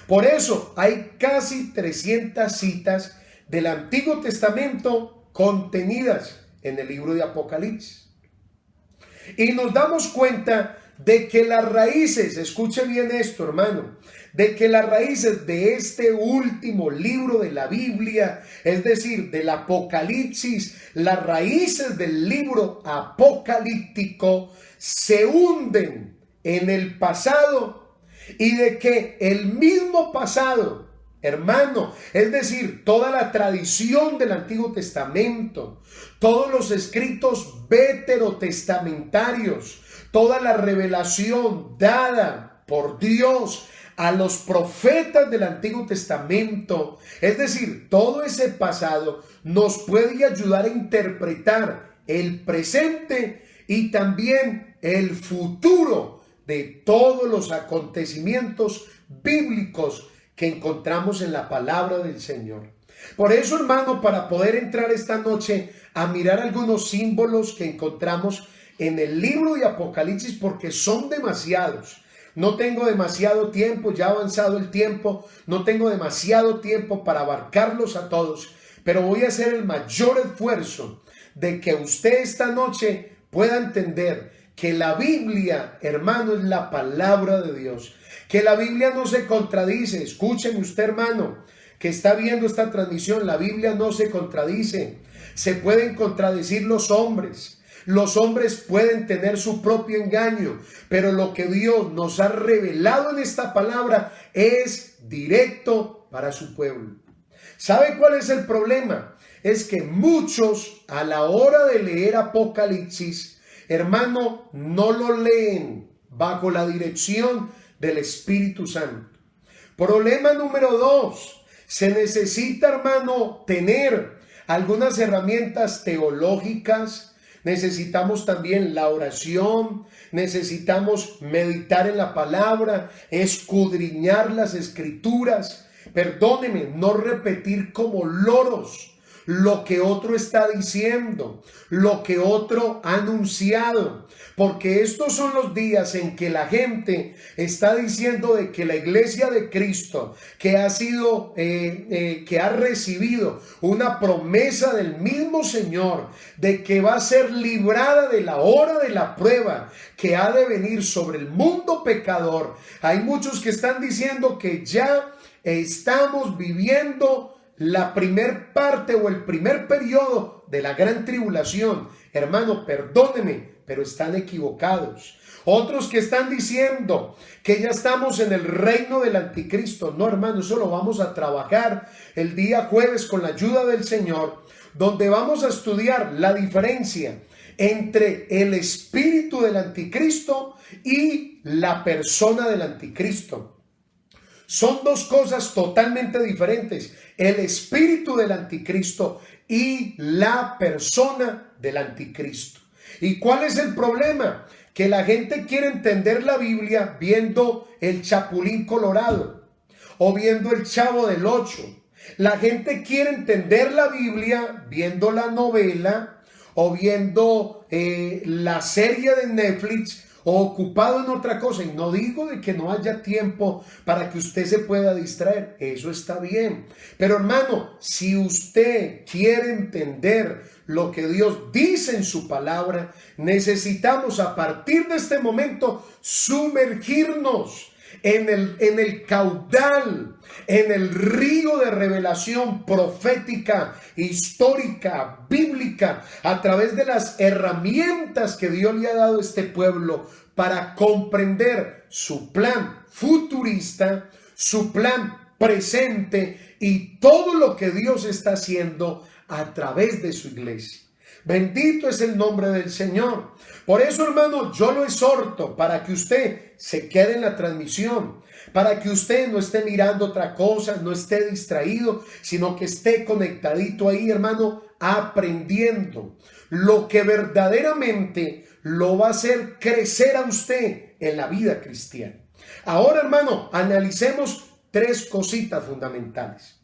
Por eso hay casi 300 citas del Antiguo Testamento contenidas en el libro de Apocalipsis. Y nos damos cuenta de que las raíces, escuche bien esto, hermano, de que las raíces de este último libro de la Biblia, es decir, del Apocalipsis, las raíces del libro apocalíptico se hunden en el pasado, y de que el mismo pasado, hermano, es decir, toda la tradición del Antiguo Testamento, todos los escritos veterotestamentarios, toda la revelación dada por Dios a los profetas del Antiguo Testamento, es decir, todo ese pasado nos puede ayudar a interpretar el presente y también el futuro de todos los acontecimientos bíblicos que encontramos en la palabra del Señor. Por eso, hermano, para poder entrar esta noche a mirar algunos símbolos que encontramos en el libro de Apocalipsis, porque son demasiados. No tengo demasiado tiempo, ya ha avanzado el tiempo, no tengo demasiado tiempo para abarcarlos a todos, pero voy a hacer el mayor esfuerzo de que usted esta noche pueda entender que la Biblia, hermano, es la palabra de Dios, que la Biblia no se contradice. Escúcheme usted, hermano, que está viendo esta transmisión, la Biblia no se contradice. Se pueden contradecir los hombres. Los hombres pueden tener su propio engaño, pero lo que Dios nos ha revelado en esta palabra es directo para su pueblo. ¿Sabe cuál es el problema? Es que muchos, a la hora de leer Apocalipsis, hermano, no lo leen bajo la dirección del Espíritu Santo. Problema número 2. Se necesita, hermano, tener algunas herramientas teológicas. Necesitamos también la oración, necesitamos meditar en la palabra, escudriñar las escrituras. Perdóneme, no repetir como loros lo que otro está diciendo, lo que otro ha anunciado, porque estos son los días en que la gente está diciendo de que la iglesia de Cristo, que ha sido, que ha recibido una promesa del mismo Señor, de que va a ser librada de la hora de la prueba que ha de venir sobre el mundo pecador. Hay muchos que están diciendo que ya estamos viviendo la primer parte o el primer periodo de la gran tribulación. Hermano, perdóneme, pero están equivocados. Otros que están diciendo que ya estamos en el reino del anticristo. No, hermano, eso lo vamos a trabajar el día jueves con la ayuda del Señor, donde vamos a estudiar la diferencia entre el espíritu del anticristo y la persona del anticristo. Son dos cosas totalmente diferentes. El espíritu del anticristo y la persona del anticristo. ¿Y cuál es el problema? Que la gente quiere entender la Biblia viendo el Chapulín Colorado o viendo el Chavo del Ocho. La gente quiere entender la Biblia viendo la novela o viendo la serie de Netflix o ocupado en otra cosa. Y no digo de que no haya tiempo para que usted se pueda distraer. Eso está bien. Pero hermano, si usted quiere entender lo que Dios dice en su palabra, necesitamos a partir de este momento sumergirnos en el caudal, en el río de revelación profética, histórica, bíblica, a través de las herramientas que Dios le ha dado a este pueblo para comprender su plan futurista, su plan presente y todo lo que Dios está haciendo a través de su iglesia. Bendito es el nombre del Señor. Por eso, hermano, yo lo exhorto para que usted se quede en la transmisión, para que usted no esté mirando otra cosa, no esté distraído, sino que esté conectadito ahí, hermano, aprendiendo lo que verdaderamente lo va a hacer crecer a usted en la vida cristiana. Ahora, hermano, analicemos tres cositas fundamentales.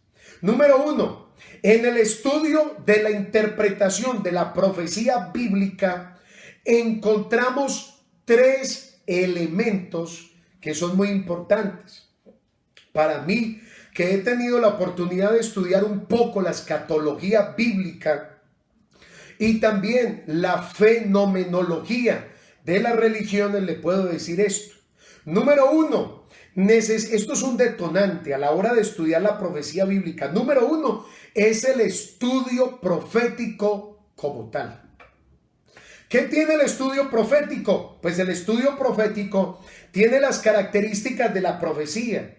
Número uno, en el estudio de la interpretación de la profecía bíblica, encontramos tres elementos que son muy importantes. Para mí, que he tenido la oportunidad de estudiar un poco la escatología bíblica y también la fenomenología de las religiones, le puedo decir esto. Número uno, esto es un detonante a la hora de estudiar la profecía bíblica. Número uno es el estudio profético como tal. ¿Qué tiene el estudio profético? Pues el estudio profético tiene las características de la profecía.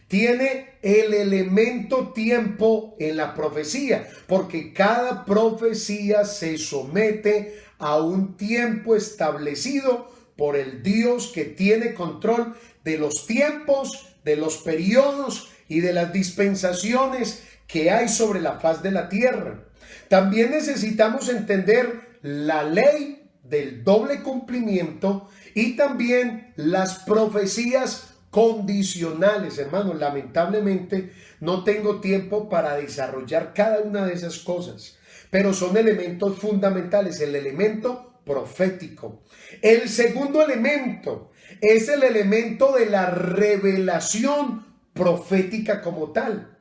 Tiene el elemento tiempo en la profecía, porque cada profecía se somete a un tiempo establecido por el Dios que tiene control de los tiempos, de los periodos y de las dispensaciones que hay sobre la faz de la tierra. También necesitamos entender la ley del doble cumplimiento y también las profecías condicionales. Hermanos, lamentablemente no tengo tiempo para desarrollar cada una de esas cosas, pero son elementos fundamentales. El elemento profético. El segundo elemento es el elemento de la revelación profética como tal,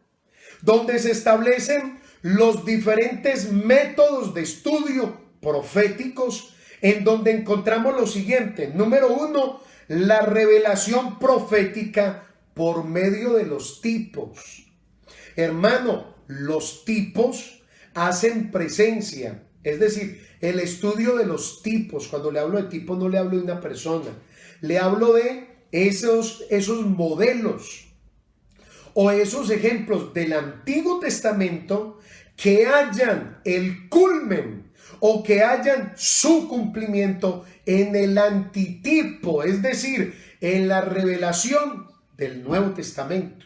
donde se establecen los diferentes métodos de estudio proféticos, en donde encontramos lo siguiente. Número uno, la revelación profética por medio de los tipos. Hermano, los tipos hacen presencia, es decir, el estudio de los tipos. Cuando le hablo de tipos, no le hablo de una persona, le hablo de esos modelos o esos ejemplos del Antiguo Testamento que hayan el culmen o que hayan su cumplimiento en el antitipo, es decir, en la revelación del Nuevo Testamento.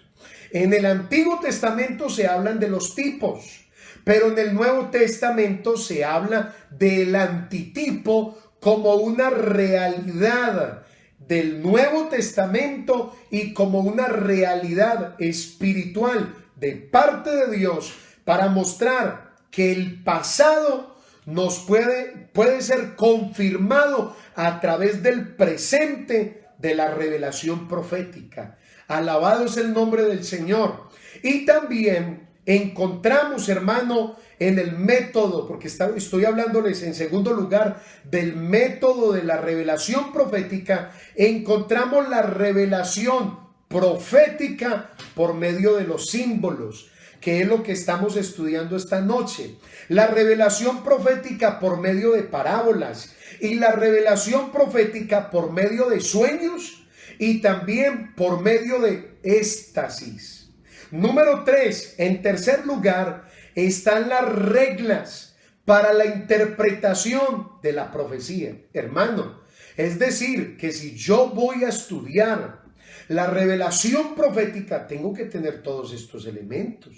En el Antiguo Testamento se hablan de los tipos, pero en el Nuevo Testamento se habla del antitipo como una realidad del Nuevo Testamento y como una realidad espiritual de parte de Dios para mostrar que el pasado nos puede ser confirmado a través del presente de la revelación profética. Alabado es el nombre del Señor. Y también encontramos, hermano, en el método, porque estoy hablándoles en segundo lugar del método de la revelación profética, encontramos la revelación profética por medio de los símbolos, que es lo que estamos estudiando esta noche. La revelación profética por medio de parábolas y la revelación profética por medio de sueños y también por medio de éxtasis. Número 3, en tercer lugar, están las reglas para la interpretación de la profecía. Hermano, es decir, que si yo voy a estudiar La revelación profética, tengo que tener todos estos elementos.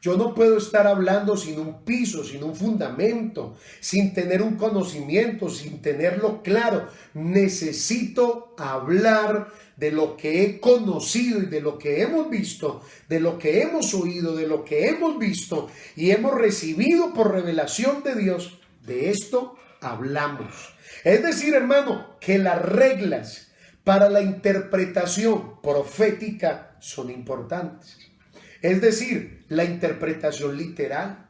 Yo no puedo estar hablando sin un piso, sin un fundamento, sin tener un conocimiento, sin tenerlo claro. Necesito hablar de lo que he conocido y de lo que hemos visto, de lo que hemos oído, de lo que hemos visto y hemos recibido por revelación de Dios. De esto hablamos. Es decir, hermano, que las reglas para la interpretación profética son importantes. Es decir, la interpretación literal.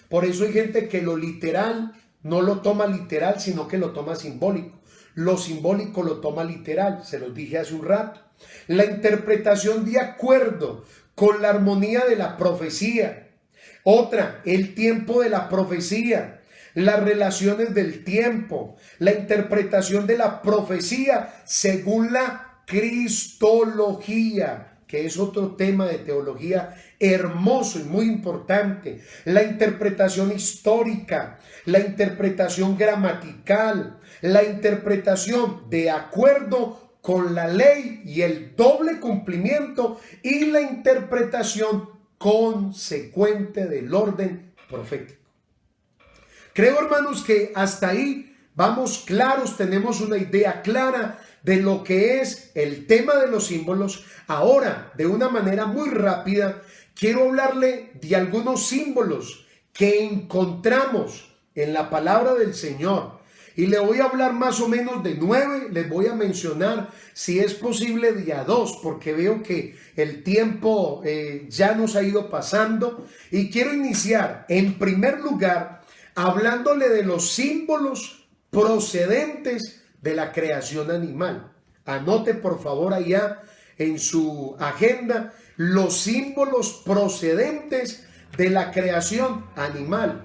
Por eso hay gente que lo literal no lo toma literal, sino que lo toma simbólico. Lo simbólico lo toma literal, se los dije hace un rato. La interpretación de acuerdo con la armonía de la profecía. Otra, el tiempo de la profecía, las relaciones del tiempo, la interpretación de la profecía según la cristología, que es otro tema de teología hermoso y muy importante. La interpretación histórica, la interpretación gramatical, la interpretación de acuerdo con la ley y el doble cumplimiento y la interpretación consecuente del orden profético. Creo, hermanos, que hasta ahí vamos claros, tenemos una idea clara de lo que es el tema de los símbolos. Ahora, de una manera muy rápida, quiero hablarle de algunos símbolos que encontramos en la palabra del Señor. Y le voy a hablar más o menos de 9, les voy a mencionar, si es posible, de a 2, porque veo que el tiempo ya nos ha ido pasando. Y quiero iniciar, en primer lugar, hablándole de los símbolos procedentes de la creación animal. Anote por favor allá en su agenda los símbolos procedentes de la creación animal.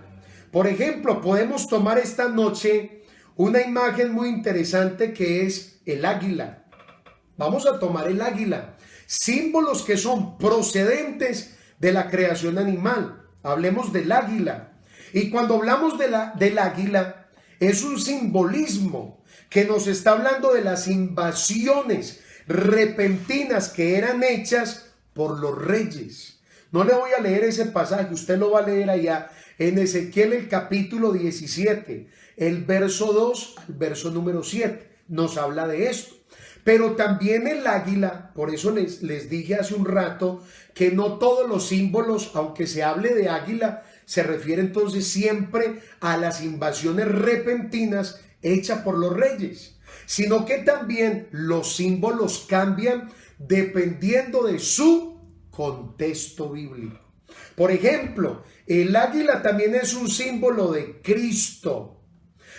Por ejemplo, podemos tomar esta noche una imagen muy interesante que es el águila. Vamos a tomar el águila. Símbolos que son procedentes de la creación animal. Hablemos del águila. Y cuando hablamos del águila, es un simbolismo que nos está hablando de las invasiones repentinas que eran hechas por los reyes. No le voy a leer ese pasaje, usted lo va a leer allá en Ezequiel el capítulo 17, el verso 2 al verso número 7, nos habla de esto. Pero también el águila, por eso les dije hace un rato que no todos los símbolos, aunque se hable de águila, se refiere entonces siempre a las invasiones repentinas hechas por los reyes, sino que también los símbolos cambian dependiendo de su contexto bíblico. Por ejemplo, el águila también es un símbolo de Cristo.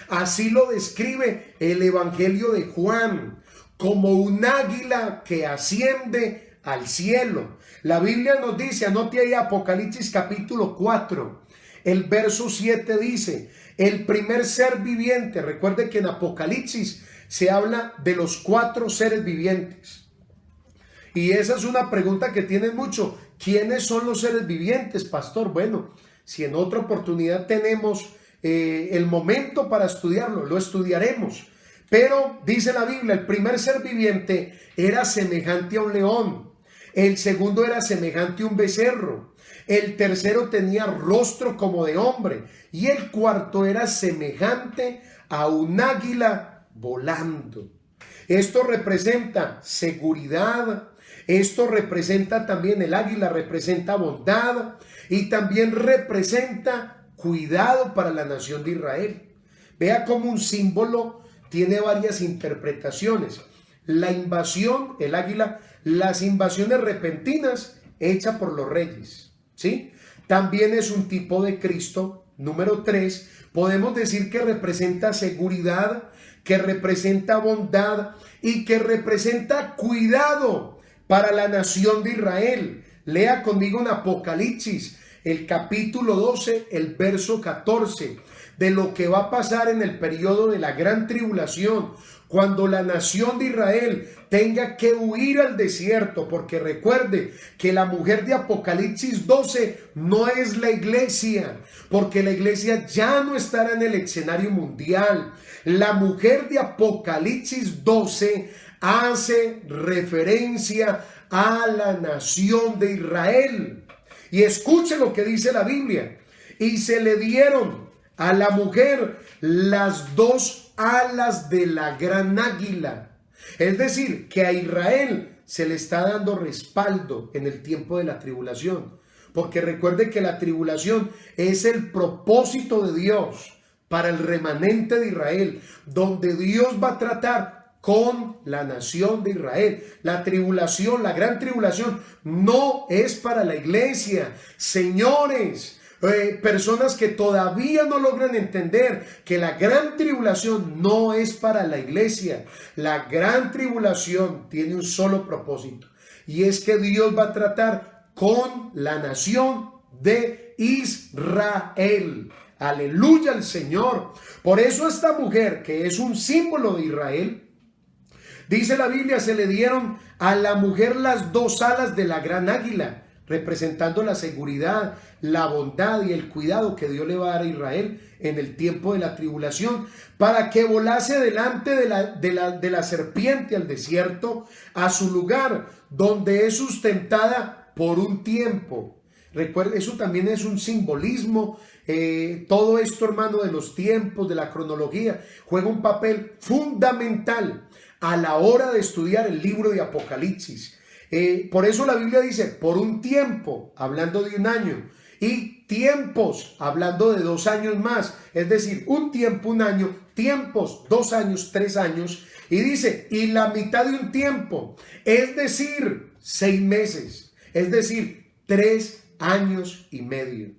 Así lo describe el Evangelio de Juan, como un águila que asciende al cielo. La Biblia nos dice, anote ahí Apocalipsis capítulo 4, el verso 7 dice, el primer ser viviente. Recuerde que en Apocalipsis se habla de los 4 seres vivientes. Y esa es una pregunta que tienen mucho. ¿Quiénes son los seres vivientes, pastor? Bueno, si en otra oportunidad tenemos el momento para estudiarlo, lo estudiaremos. Pero dice la Biblia, el primer ser viviente era semejante a un león. El segundo era semejante a un becerro. El tercero tenía rostro como de hombre. Y el cuarto era semejante a un águila volando. Esto representa seguridad. Esto representa también, el águila representa bondad. Y también representa cuidado para la nación de Israel. Vea cómo un símbolo tiene varias interpretaciones. La invasión, el águila, las invasiones repentinas hechas por los reyes, ¿sí? También es un tipo de Cristo. Número 3, podemos decir que representa seguridad, que representa bondad y que representa cuidado para la nación de Israel. Lea conmigo en Apocalipsis, el capítulo 12, el verso 14, de lo que va a pasar en el periodo de la gran tribulación, cuando la nación de Israel tenga que huir al desierto, porque recuerde que la mujer de Apocalipsis 12 no es la iglesia, porque la iglesia ya no estará en el escenario mundial. La mujer de Apocalipsis 12 hace referencia a la nación de Israel. Y escuche lo que dice la Biblia. Y se le dieron a la mujer las dos alas de la gran águila. Es decir, que a Israel se le está dando respaldo en el tiempo de la tribulación. Porque recuerde que la tribulación es el propósito de Dios para el remanente de Israel, donde Dios va a tratar con la nación de Israel. La tribulación, la gran tribulación, no es para la iglesia. Señores, personas que todavía no logran entender que la gran tribulación no es para la iglesia. La gran tribulación tiene un solo propósito, y es que Dios va a tratar con la nación de Israel. Aleluya al Señor. Por eso esta mujer, que es un símbolo de Israel, dice la Biblia, se le dieron a la mujer las dos alas de la gran águila, representando la seguridad, la bondad y el cuidado que Dios le va a dar a Israel en el tiempo de la tribulación, para que volase delante de la serpiente al desierto, a su lugar, donde es sustentada por un tiempo. Recuerda, eso también es un simbolismo. Todo esto, hermano, de los tiempos, de la cronología, juega un papel fundamental a la hora de estudiar el libro de Apocalipsis. Por eso la Biblia dice, por un tiempo, hablando de un año, y tiempos, hablando de 2 años más. Es decir, un tiempo, un año, tiempos, 2 años, 3 años. Y dice, y la mitad de un tiempo, es decir, 6 meses, es decir, 3 años y medio.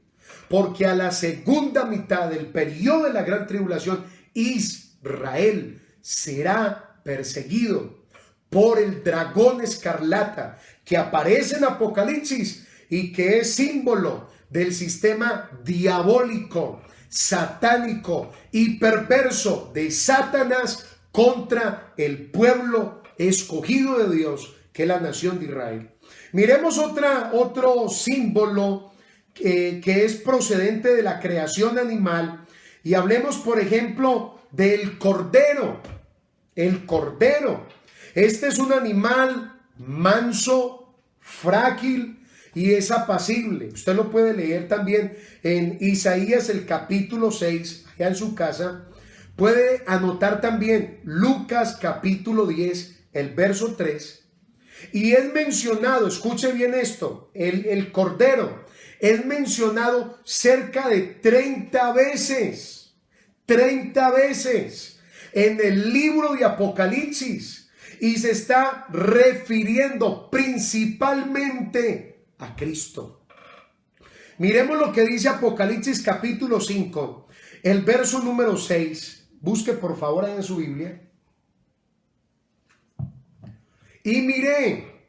Porque a la segunda mitad del periodo de la gran tribulación, Israel será perseguido por el dragón escarlata que aparece en Apocalipsis y que es símbolo del sistema diabólico, satánico y perverso de Satanás contra el pueblo escogido de Dios, que es la nación de Israel. Miremos otro símbolo que es procedente de la creación animal, y hablemos, por ejemplo, del cordero. El cordero, este es un animal manso, frágil y es apacible. Usted lo puede leer también en Isaías el capítulo 6, allá en su casa. Puede anotar también Lucas capítulo 10, el verso 3. Y es mencionado, escuche bien esto, el cordero es mencionado cerca de 30 veces, 30 veces en el libro de Apocalipsis, y se está refiriendo principalmente a Cristo. Miremos lo que dice Apocalipsis capítulo 5, el verso número 6. Busque por favor ahí en su Biblia. Y miré,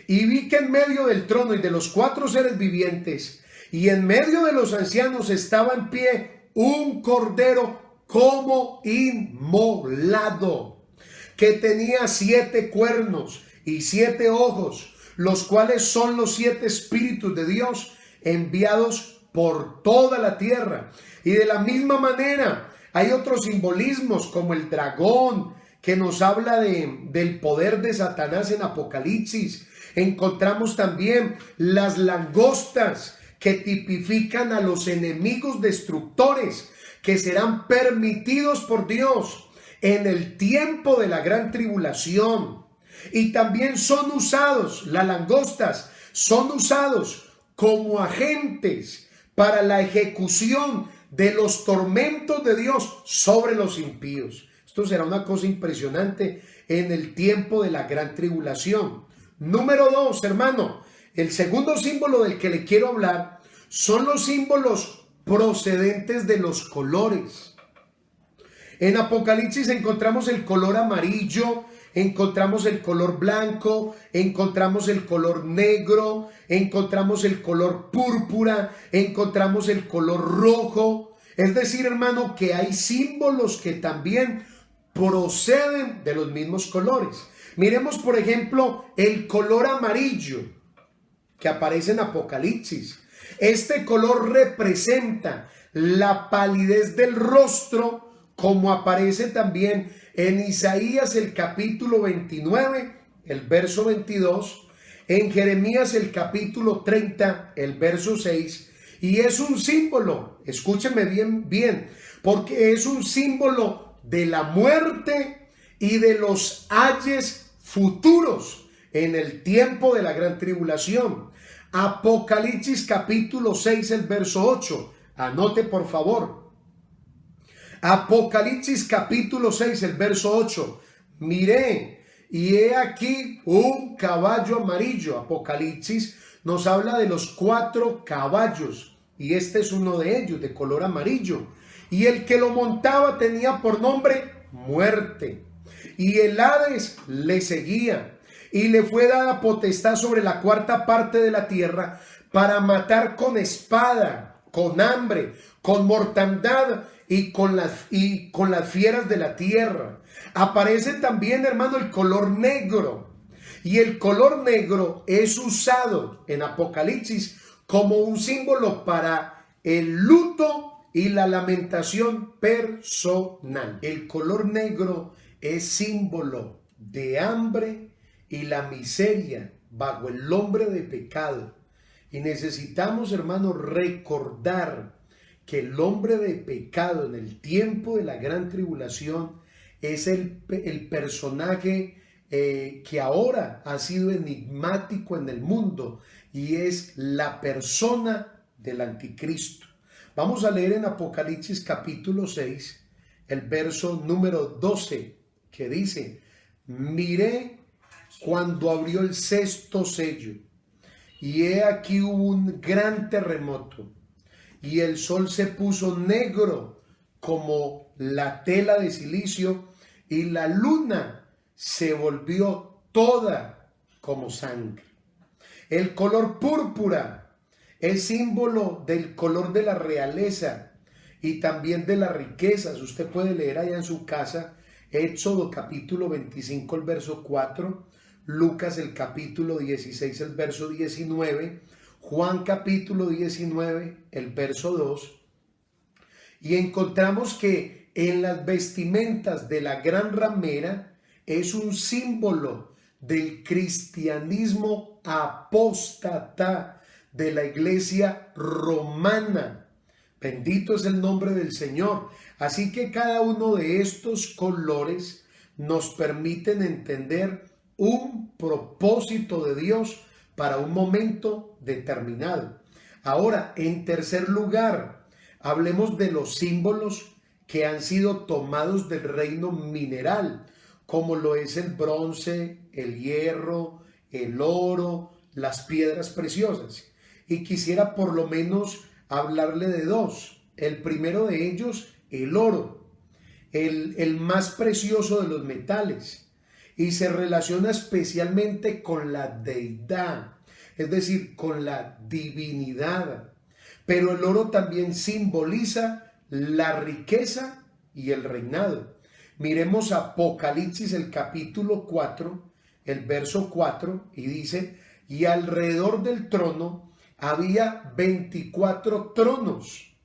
y vi que en medio del trono y de los 4 seres vivientes, y en medio de los ancianos, estaba en pie un cordero como inmolado, que tenía 7 cuernos y 7 ojos, los cuales son los 7 espíritus de Dios enviados por toda la tierra. Y de la misma manera hay otros simbolismos, como el dragón, que nos habla del poder de Satanás en Apocalipsis. Encontramos también las langostas, que tipifican a los enemigos destructores que serán permitidos por Dios en el tiempo de la gran tribulación. Y también son usados, las langostas son usados como agentes para la ejecución de los tormentos de Dios sobre los impíos. Esto será una cosa impresionante en el tiempo de la gran tribulación. Número 2, hermano, el segundo símbolo del que le quiero hablar son los símbolos procedentes de los colores. En Apocalipsis encontramos el color amarillo, encontramos el color blanco, encontramos el color negro, encontramos el color púrpura, encontramos el color rojo. Es decir, hermano, que hay símbolos que también proceden de los mismos colores. Miremos, por ejemplo, el color amarillo que aparece en Apocalipsis. Este color representa la palidez del rostro, como aparece también en Isaías el capítulo 29, el verso 22, en Jeremías el capítulo 30, el verso 6, y es un símbolo, escúchenme bien, porque es un símbolo de la muerte y de los ayes futuros en el tiempo de la gran tribulación. Apocalipsis capítulo 6, el verso 8, anote por favor. Apocalipsis capítulo 6, el verso 8, miré y he aquí un caballo amarillo. Apocalipsis nos habla de los 4 caballos y este es uno de ellos, de color amarillo. Y el que lo montaba tenía por nombre Muerte, y el Hades le seguía, y le fue dada potestad sobre la 4ª parte de la tierra para matar con espada, con hambre, con mortandad y con las fieras de la tierra. Aparece también, hermano, el color negro. Y el color negro es usado en Apocalipsis como un símbolo para el luto y la lamentación personal. El color negro es símbolo de hambre y la miseria bajo el hombre de pecado. Y necesitamos, hermano, recordar que el hombre de pecado en el tiempo de la gran tribulación es el personaje que ahora ha sido enigmático en el mundo y es la persona del anticristo. Vamos a leer en Apocalipsis capítulo 6, el verso número 12, que dice: miré cuando abrió el 6º sello, y he aquí hubo un gran terremoto, y el sol se puso negro como la tela de silicio, y la luna se volvió toda como sangre. El color púrpura es símbolo del color de la realeza y también de las riquezas. Usted puede leer allá en su casa Éxodo capítulo 25, el verso 4, Lucas el capítulo 16, el verso 19, Juan capítulo 19, el verso 2. Y encontramos que en las vestimentas de la gran ramera es un símbolo del cristianismo apóstata de la iglesia romana. Bendito es el nombre del Señor. Así que cada uno de estos colores nos permiten entender un propósito de Dios para un momento determinado. Ahora, en tercer lugar, hablemos de los símbolos que han sido tomados del reino mineral, como lo es el bronce, el hierro, el oro, las piedras preciosas. Y quisiera por lo menos hablarle de 2. El primero de ellos, el oro, el más precioso de los metales, y se relaciona especialmente con la deidad, es decir, con la divinidad. Pero el oro también simboliza la riqueza y el reinado. Miremos Apocalipsis el capítulo 4, el verso 4, y dice: y alrededor del trono había 24 tronos,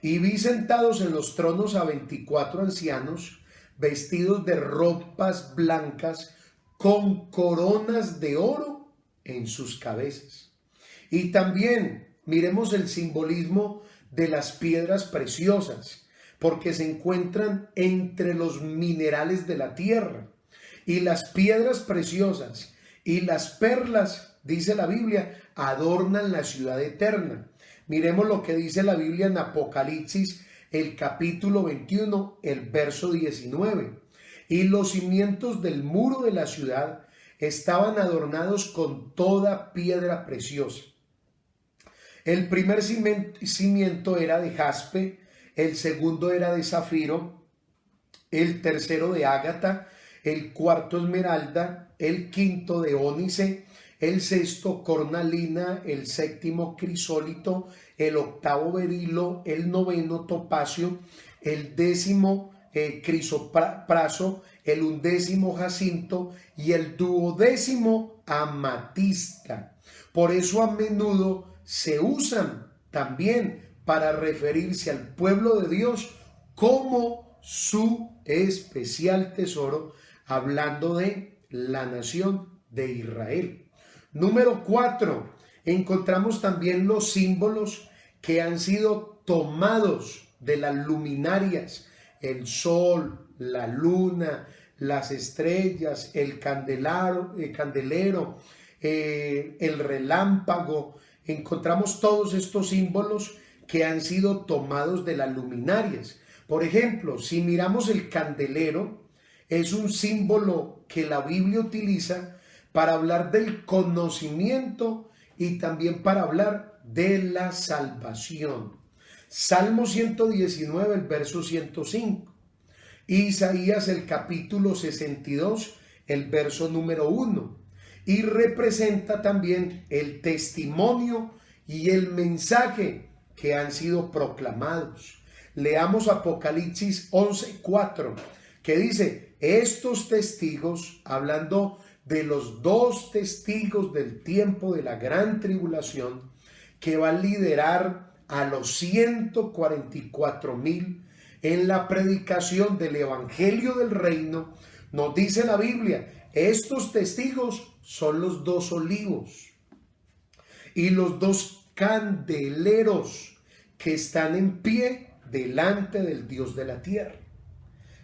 y vi sentados en los tronos a 24 ancianos, vestidos de ropas blancas, con coronas de oro en sus cabezas. Y también miremos el simbolismo de las piedras preciosas, porque se encuentran entre los minerales de la tierra. Y las piedras preciosas y las perlas, dice la Biblia, adornan la ciudad eterna. Miremos lo que dice la Biblia en Apocalipsis, el capítulo 21, el verso 19. Y los cimientos del muro de la ciudad estaban adornados con toda piedra preciosa. El primer cimiento era de jaspe, el segundo era de zafiro, el tercero de ágata, el cuarto esmeralda, el quinto de ónice, el sexto cornalina, el séptimo crisólito, el octavo berilo, el noveno topacio, el décimo crisopraso, el undécimo jacinto y el duodécimo amatista. Por eso a menudo se usan también para referirse al pueblo de Dios como su especial tesoro, hablando de la nación de Israel. Número 4, encontramos también los símbolos que han sido tomados de las luminarias, el sol, la luna, las estrellas, el candelero, el relámpago. Encontramos todos estos símbolos que han sido tomados de las luminarias. Por ejemplo, si miramos el candelero, es un símbolo que la Biblia utiliza para hablar del conocimiento y también para hablar de la salvación. Salmo 119, el verso 105. Isaías, el capítulo 62, el verso número 1. Y representa también el testimonio y el mensaje que han sido proclamados. Leamos Apocalipsis 11:4, que dice: estos testigos, hablando de los 2 testigos del tiempo de la gran tribulación, que va a liderar a los 144,000 en la predicación del evangelio del reino, nos dice la Biblia, estos testigos son los 2 olivos y los 2 candeleros que están en pie delante del Dios de la tierra.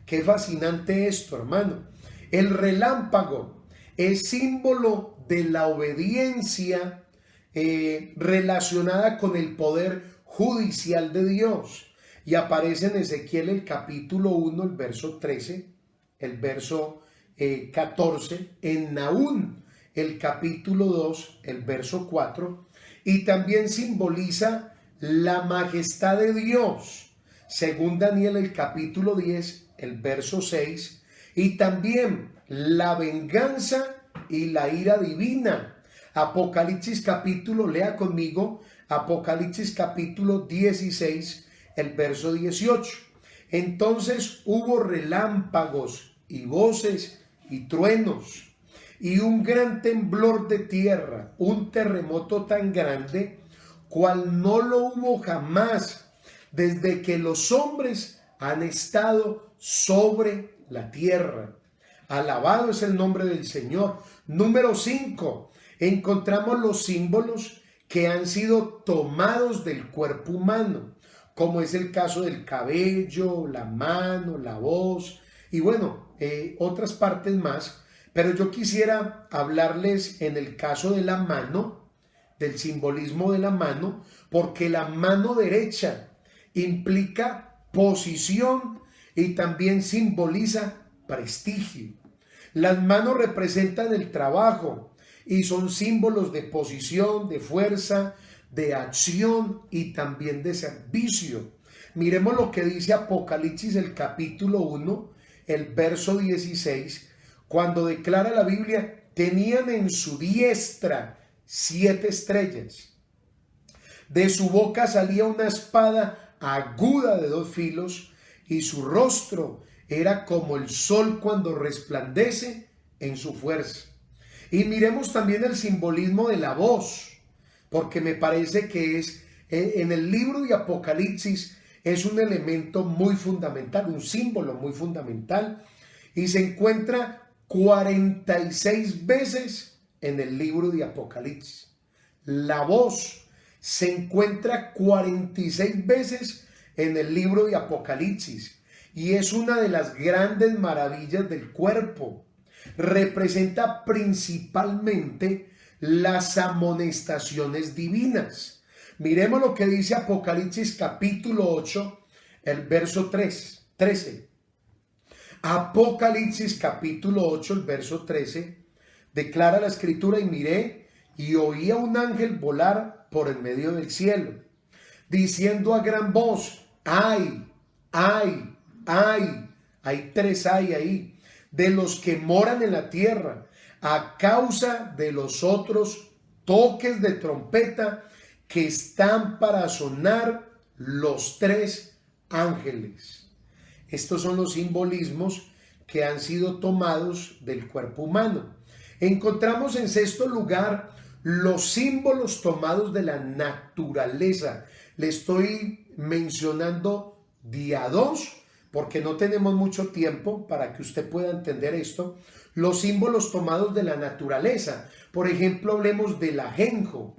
Qué fascinante esto, hermano. El relámpago es símbolo de la obediencia relacionada con el poder judicial de Dios. Y aparece en Ezequiel el capítulo 1, el verso 13, el verso 14, en Nahum el capítulo 2, el verso 4, y también simboliza la majestad de Dios, según Daniel el capítulo 10, el verso 6, y también la venganza y la ira divina. Apocalipsis capítulo, lea conmigo, Apocalipsis capítulo 16, el verso 18. Entonces hubo relámpagos y voces y truenos y un gran temblor de tierra, un terremoto tan grande cual no lo hubo jamás desde que los hombres han estado sobre la tierra. Alabado es el nombre del Señor. Número 5, encontramos los símbolos que han sido tomados del cuerpo humano, como es el caso del cabello, la mano, la voz y bueno, otras partes más. Pero yo quisiera hablarles en el caso de la mano, del simbolismo de la mano, porque la mano derecha implica posición y también simboliza prestigio. Las manos representan el trabajo y son símbolos de posición, de fuerza, de acción y también de servicio. Miremos lo que dice Apocalipsis el capítulo 1, el verso 16, cuando declara la Biblia: tenían en su diestra 7 estrellas. De su boca salía una espada aguda de 2 filos y su rostro era como el sol cuando resplandece en su fuerza. Y miremos también el simbolismo de la voz, porque me parece que es en el libro de Apocalipsis es un elemento muy fundamental, un símbolo muy fundamental, y se encuentra 46 veces en el libro de Apocalipsis. La voz se encuentra 46 veces en el libro de Apocalipsis y es una de las grandes maravillas del cuerpo. Representa principalmente las amonestaciones divinas. Miremos lo que dice Apocalipsis capítulo 8, el verso 13. Apocalipsis capítulo 8, el verso 13, declara la escritura: y miré y oí a un ángel volar por el medio del cielo, diciendo a gran voz: ¡ay, ay, ay! Hay 3 ay ahí, de los que moran en la tierra, a causa de los otros toques de trompeta que están para sonar los 3 ángeles. Estos son los simbolismos que han sido tomados del cuerpo humano. Encontramos en sexto lugar los símbolos tomados de la naturaleza. Le estoy mencionando de a 2 porque no tenemos mucho tiempo para que usted pueda entender esto, los símbolos tomados de la naturaleza. Por ejemplo, hablemos del ajenjo.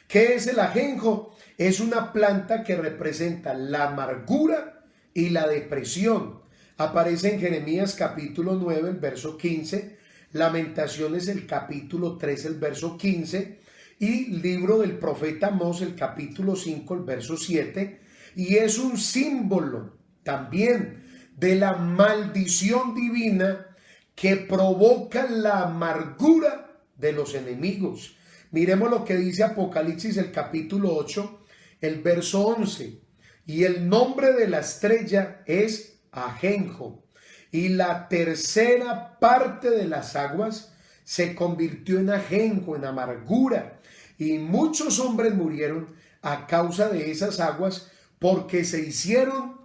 ¿Qué es el ajenjo? Es una planta que representa la amargura y la depresión. Aparece en Jeremías capítulo 9, el verso 15, Lamentaciones el capítulo 3, el verso 15, y libro del profeta Amós, el capítulo 5, el verso 7, y es un símbolo también de la maldición divina que provoca la amargura de los enemigos. Miremos lo que dice Apocalipsis, el capítulo 8, el verso 11, y el nombre de la estrella es ajenjo, y la tercera parte de las aguas se convirtió en ajenjo, en amargura, y muchos hombres murieron a causa de esas aguas porque se hicieron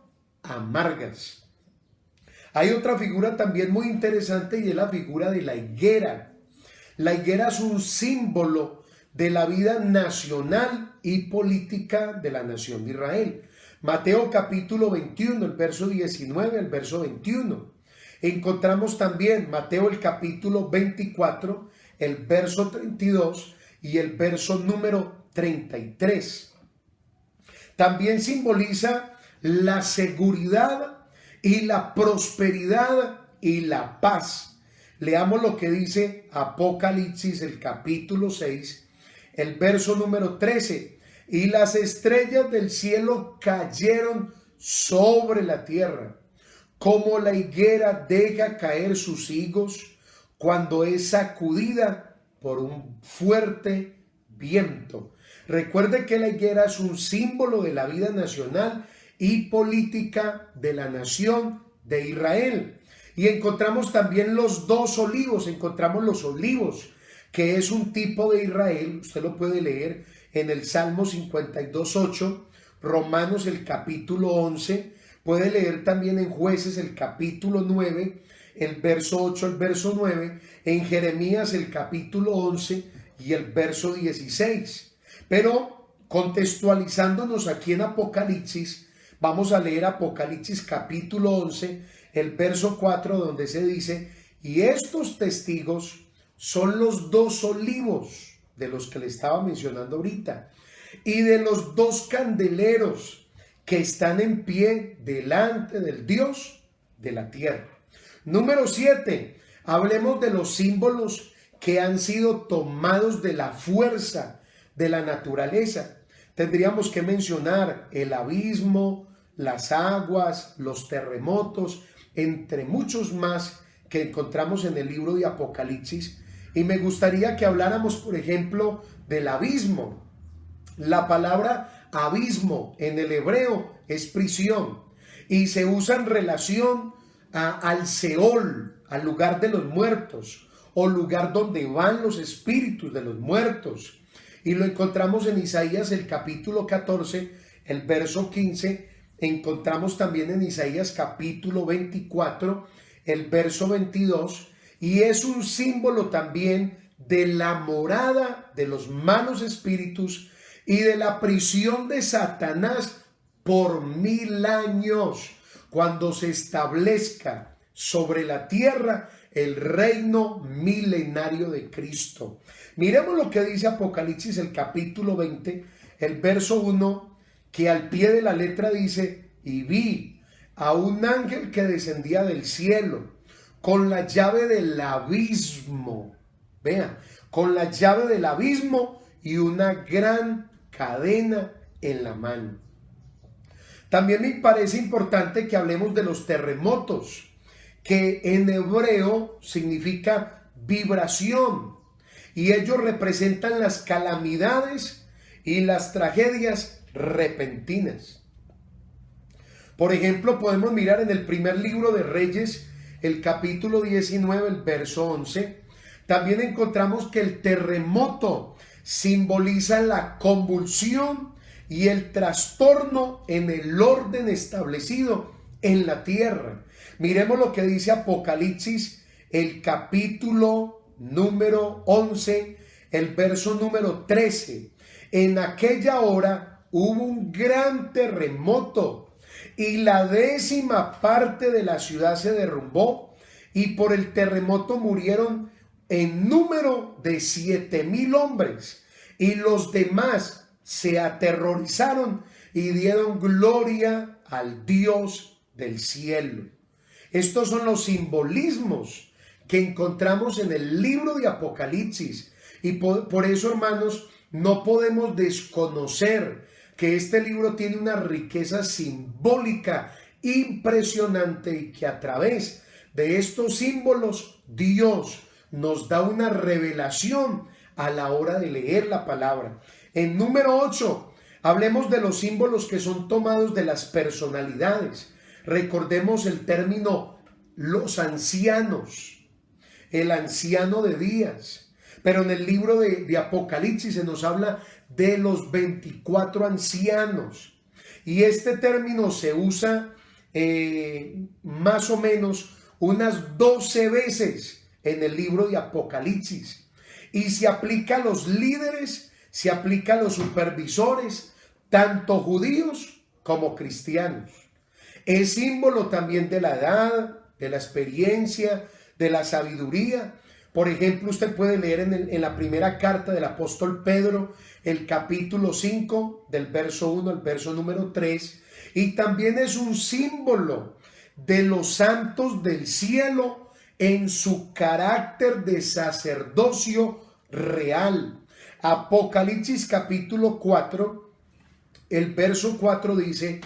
amargas. Hay otra figura también muy interesante y es la figura de la higuera. La higuera es un símbolo de la vida nacional y política de la nación de Israel. Mateo capítulo 21, el verso 19, el verso 21. Encontramos también Mateo el capítulo 24, el verso 32 y el verso número 33. También simboliza la seguridad y la prosperidad y la paz. Leamos lo que dice Apocalipsis, el capítulo 6, el verso número 13. Y las estrellas del cielo cayeron sobre la tierra, como la higuera deja caer sus higos cuando es sacudida por un fuerte viento. Recuerde que la higuera es un símbolo de la vida nacional y política de la nación de Israel. Y encontramos también los dos olivos, encontramos los olivos, que es un tipo de Israel. Usted lo puede leer en el Salmo 52:8, Romanos el capítulo 11, puede leer también en Jueces el capítulo 9, el verso 8, el verso 9, en Jeremías el capítulo 11 y el verso 16. Pero contextualizándonos aquí en Apocalipsis, vamos a leer Apocalipsis capítulo 11, el verso 4, donde se dice: y estos testigos son los dos olivos de los que le estaba mencionando ahorita, y de los dos candeleros que están en pie delante del Dios de la tierra. Número 7, hablemos de los símbolos que han sido tomados de la fuerza de la naturaleza. Tendríamos que mencionar el abismo, las aguas, los terremotos, entre muchos más que encontramos en el libro de Apocalipsis. Y me gustaría que habláramos, por ejemplo, del abismo. La palabra abismo en el hebreo es prisión y se usa en relación al Seol, al lugar de los muertos, o lugar donde van los espíritus de los muertos. Y lo encontramos en Isaías el capítulo 14, el verso 15. Encontramos también en Isaías capítulo 24, el verso 22. Y es un símbolo también de la morada de los malos espíritus y de la prisión de Satanás por 1000 años, cuando se establezca sobre la tierra el reino milenario de Cristo. Miremos lo que dice Apocalipsis el capítulo 20, el verso 1, que al pie de la letra dice: y vi a un ángel que descendía del cielo con la llave del abismo. Vean, con la llave del abismo y una gran cadena en la mano. También me parece importante que hablemos de los terremotos, que en hebreo significa vibración, y ellos representan las calamidades y las tragedias repentinas. Por ejemplo, podemos mirar en el primer libro de Reyes, el capítulo 19, el verso 11, también encontramos que el terremoto simboliza la convulsión y el trastorno en el orden establecido en la tierra. Miremos lo que dice Apocalipsis, el capítulo número 11, el verso número 13. En aquella hora hubo un gran terremoto y la 10ª parte de la ciudad se derrumbó, y por el terremoto murieron en número de 7,000 hombres, y los demás se aterrorizaron y dieron gloria al Dios del cielo. Estos son los simbolismos que encontramos en el libro de Apocalipsis, y por eso, hermanos, no podemos desconocer que este libro tiene una riqueza simbólica impresionante, y que a través de estos símbolos Dios nos da una revelación a la hora de leer la palabra. En número 8, hablemos de los símbolos que son tomados de las personalidades. Recordemos el término los ancianos, el anciano de días. Pero en el libro de Apocalipsis se nos habla de los 24 ancianos. Y este término se usa más o menos unas 12 veces en el libro de Apocalipsis. Y se aplica a los líderes, se aplica a los supervisores, tanto judíos como cristianos. Es símbolo también de la edad, de la experiencia, de la sabiduría. Por ejemplo, usted puede leer en la primera carta del apóstol Pedro, el capítulo 5, del verso 1 al verso número 3, y también es un símbolo de los santos del cielo en su carácter de sacerdocio real. Apocalipsis capítulo 4, el verso 4 dice: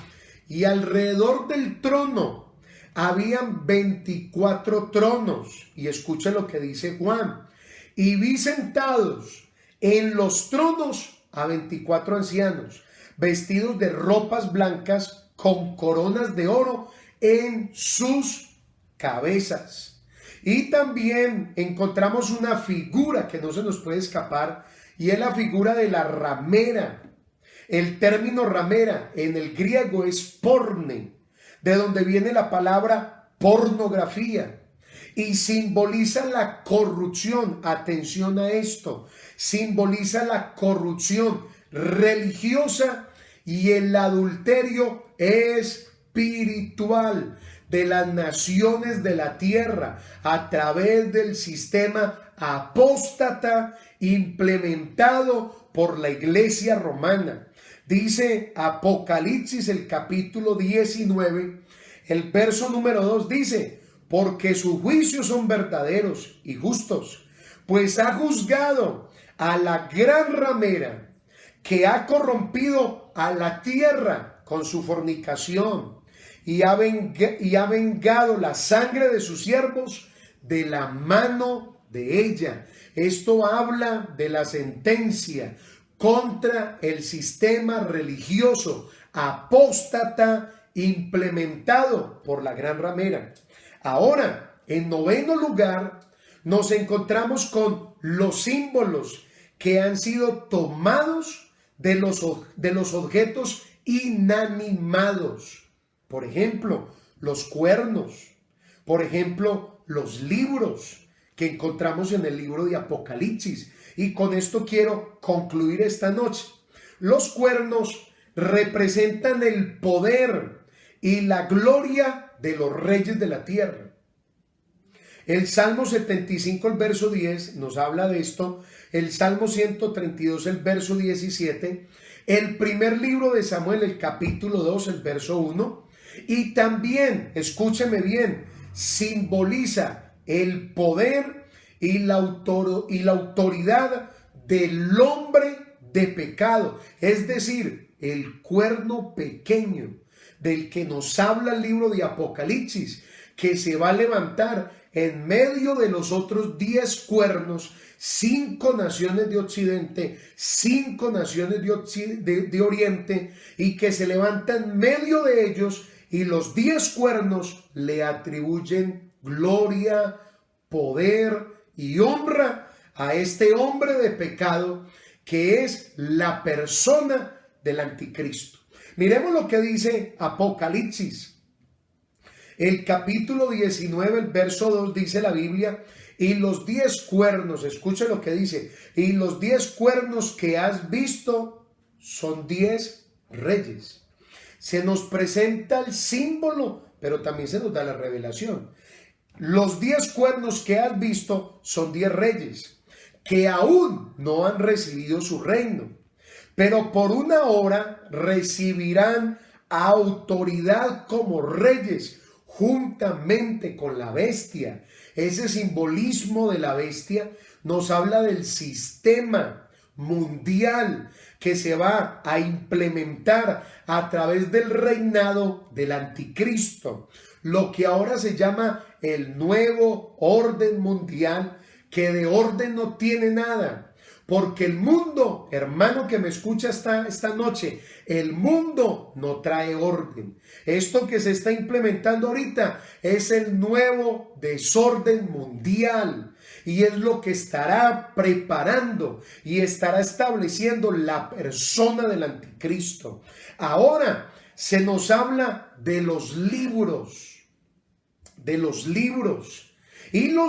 y alrededor del trono habían 24 tronos. Y escuche lo que dice Juan: y vi sentados en los tronos a 24 ancianos, vestidos de ropas blancas, con coronas de oro en sus cabezas. Y también encontramos una figura que no se nos puede escapar, y es la figura de la ramera. El término ramera en el griego es porne, de donde viene la palabra pornografía, y simboliza la corrupción. Atención a esto: simboliza la corrupción religiosa y el adulterio espiritual de las naciones de la tierra a través del sistema apóstata implementado por la Iglesia romana. Dice Apocalipsis, el capítulo 19, el verso número 2 dice: porque sus juicios son verdaderos y justos, pues ha juzgado a la gran ramera que ha corrompido a la tierra con su fornicación, y ha vengado la sangre de sus siervos de la mano de ella. Esto habla de la sentencia contra el sistema religioso apóstata implementado por la gran ramera. Ahora, en noveno lugar, nos encontramos con los símbolos que han sido tomados de los objetos inanimados. Por ejemplo, los cuernos. Por ejemplo, los libros que encontramos en el libro de Apocalipsis. Y con esto quiero concluir esta noche. Los cuernos representan el poder y la gloria de los reyes de la tierra. El Salmo 75, el verso 10, nos habla de esto. El Salmo 132, el verso 17. El primer libro de Samuel, el capítulo 2, el verso 1. Y también, escúcheme bien, simboliza el poder y la autoridad del hombre de pecado. Es decir, el cuerno pequeño del que nos habla el libro de Apocalipsis, que se va a levantar en medio de los otros 10 cuernos, 5 naciones de Occidente, 5 naciones de Oriente, y que se levanta en medio de ellos, y los 10 cuernos le atribuyen gloria, poder y honra a este hombre de pecado, que es la persona del anticristo. Miremos lo que dice Apocalipsis. El capítulo 19, el verso 2, dice la Biblia: y los 10 cuernos, escucha lo que dice, y los 10 cuernos que has visto son 10 reyes se nos presenta el símbolo, pero también se nos da la revelación. Los 10 cuernos que has visto son 10 reyes que aún no han recibido su reino, pero por una hora recibirán autoridad como reyes juntamente con la bestia. Ese simbolismo de la bestia nos habla del sistema mundial que se va a implementar a través del reinado del anticristo, lo que ahora se llama el nuevo orden mundial, que de orden no tiene nada, porque el mundo, hermano que me escucha esta noche, el mundo no trae orden. Esto que se está implementando ahorita es el nuevo desorden mundial, y es lo que estará preparando y estará estableciendo la persona del anticristo. Ahora se nos habla de los libros. Y los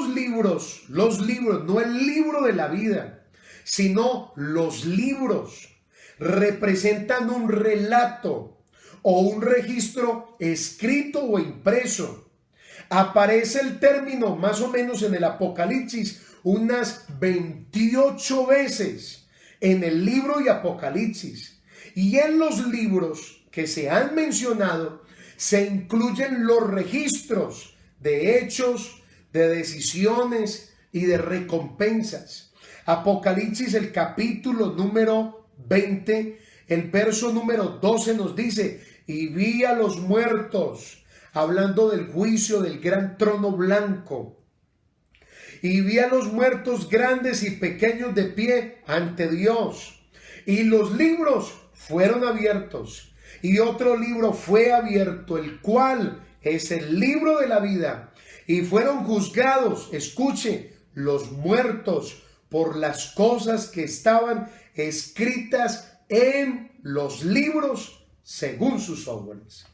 libros, no el libro de la vida, sino los libros representan un relato o un registro escrito o impreso. Aparece el término más o menos en el Apocalipsis unas 28 veces en el libro de Apocalipsis. Y en los libros que se han mencionado se incluyen los registros de hechos, de decisiones y de recompensas. Apocalipsis, el capítulo número 20, el verso número 12 nos dice: y vi a los muertos, hablando del juicio del gran trono blanco, y vi a los muertos grandes y pequeños de pie ante Dios, y los libros fueron abiertos, y otro libro fue abierto, el cual es el libro de la vida, y fueron juzgados, escuche, los muertos por las cosas que estaban escritas en los libros según sus obras.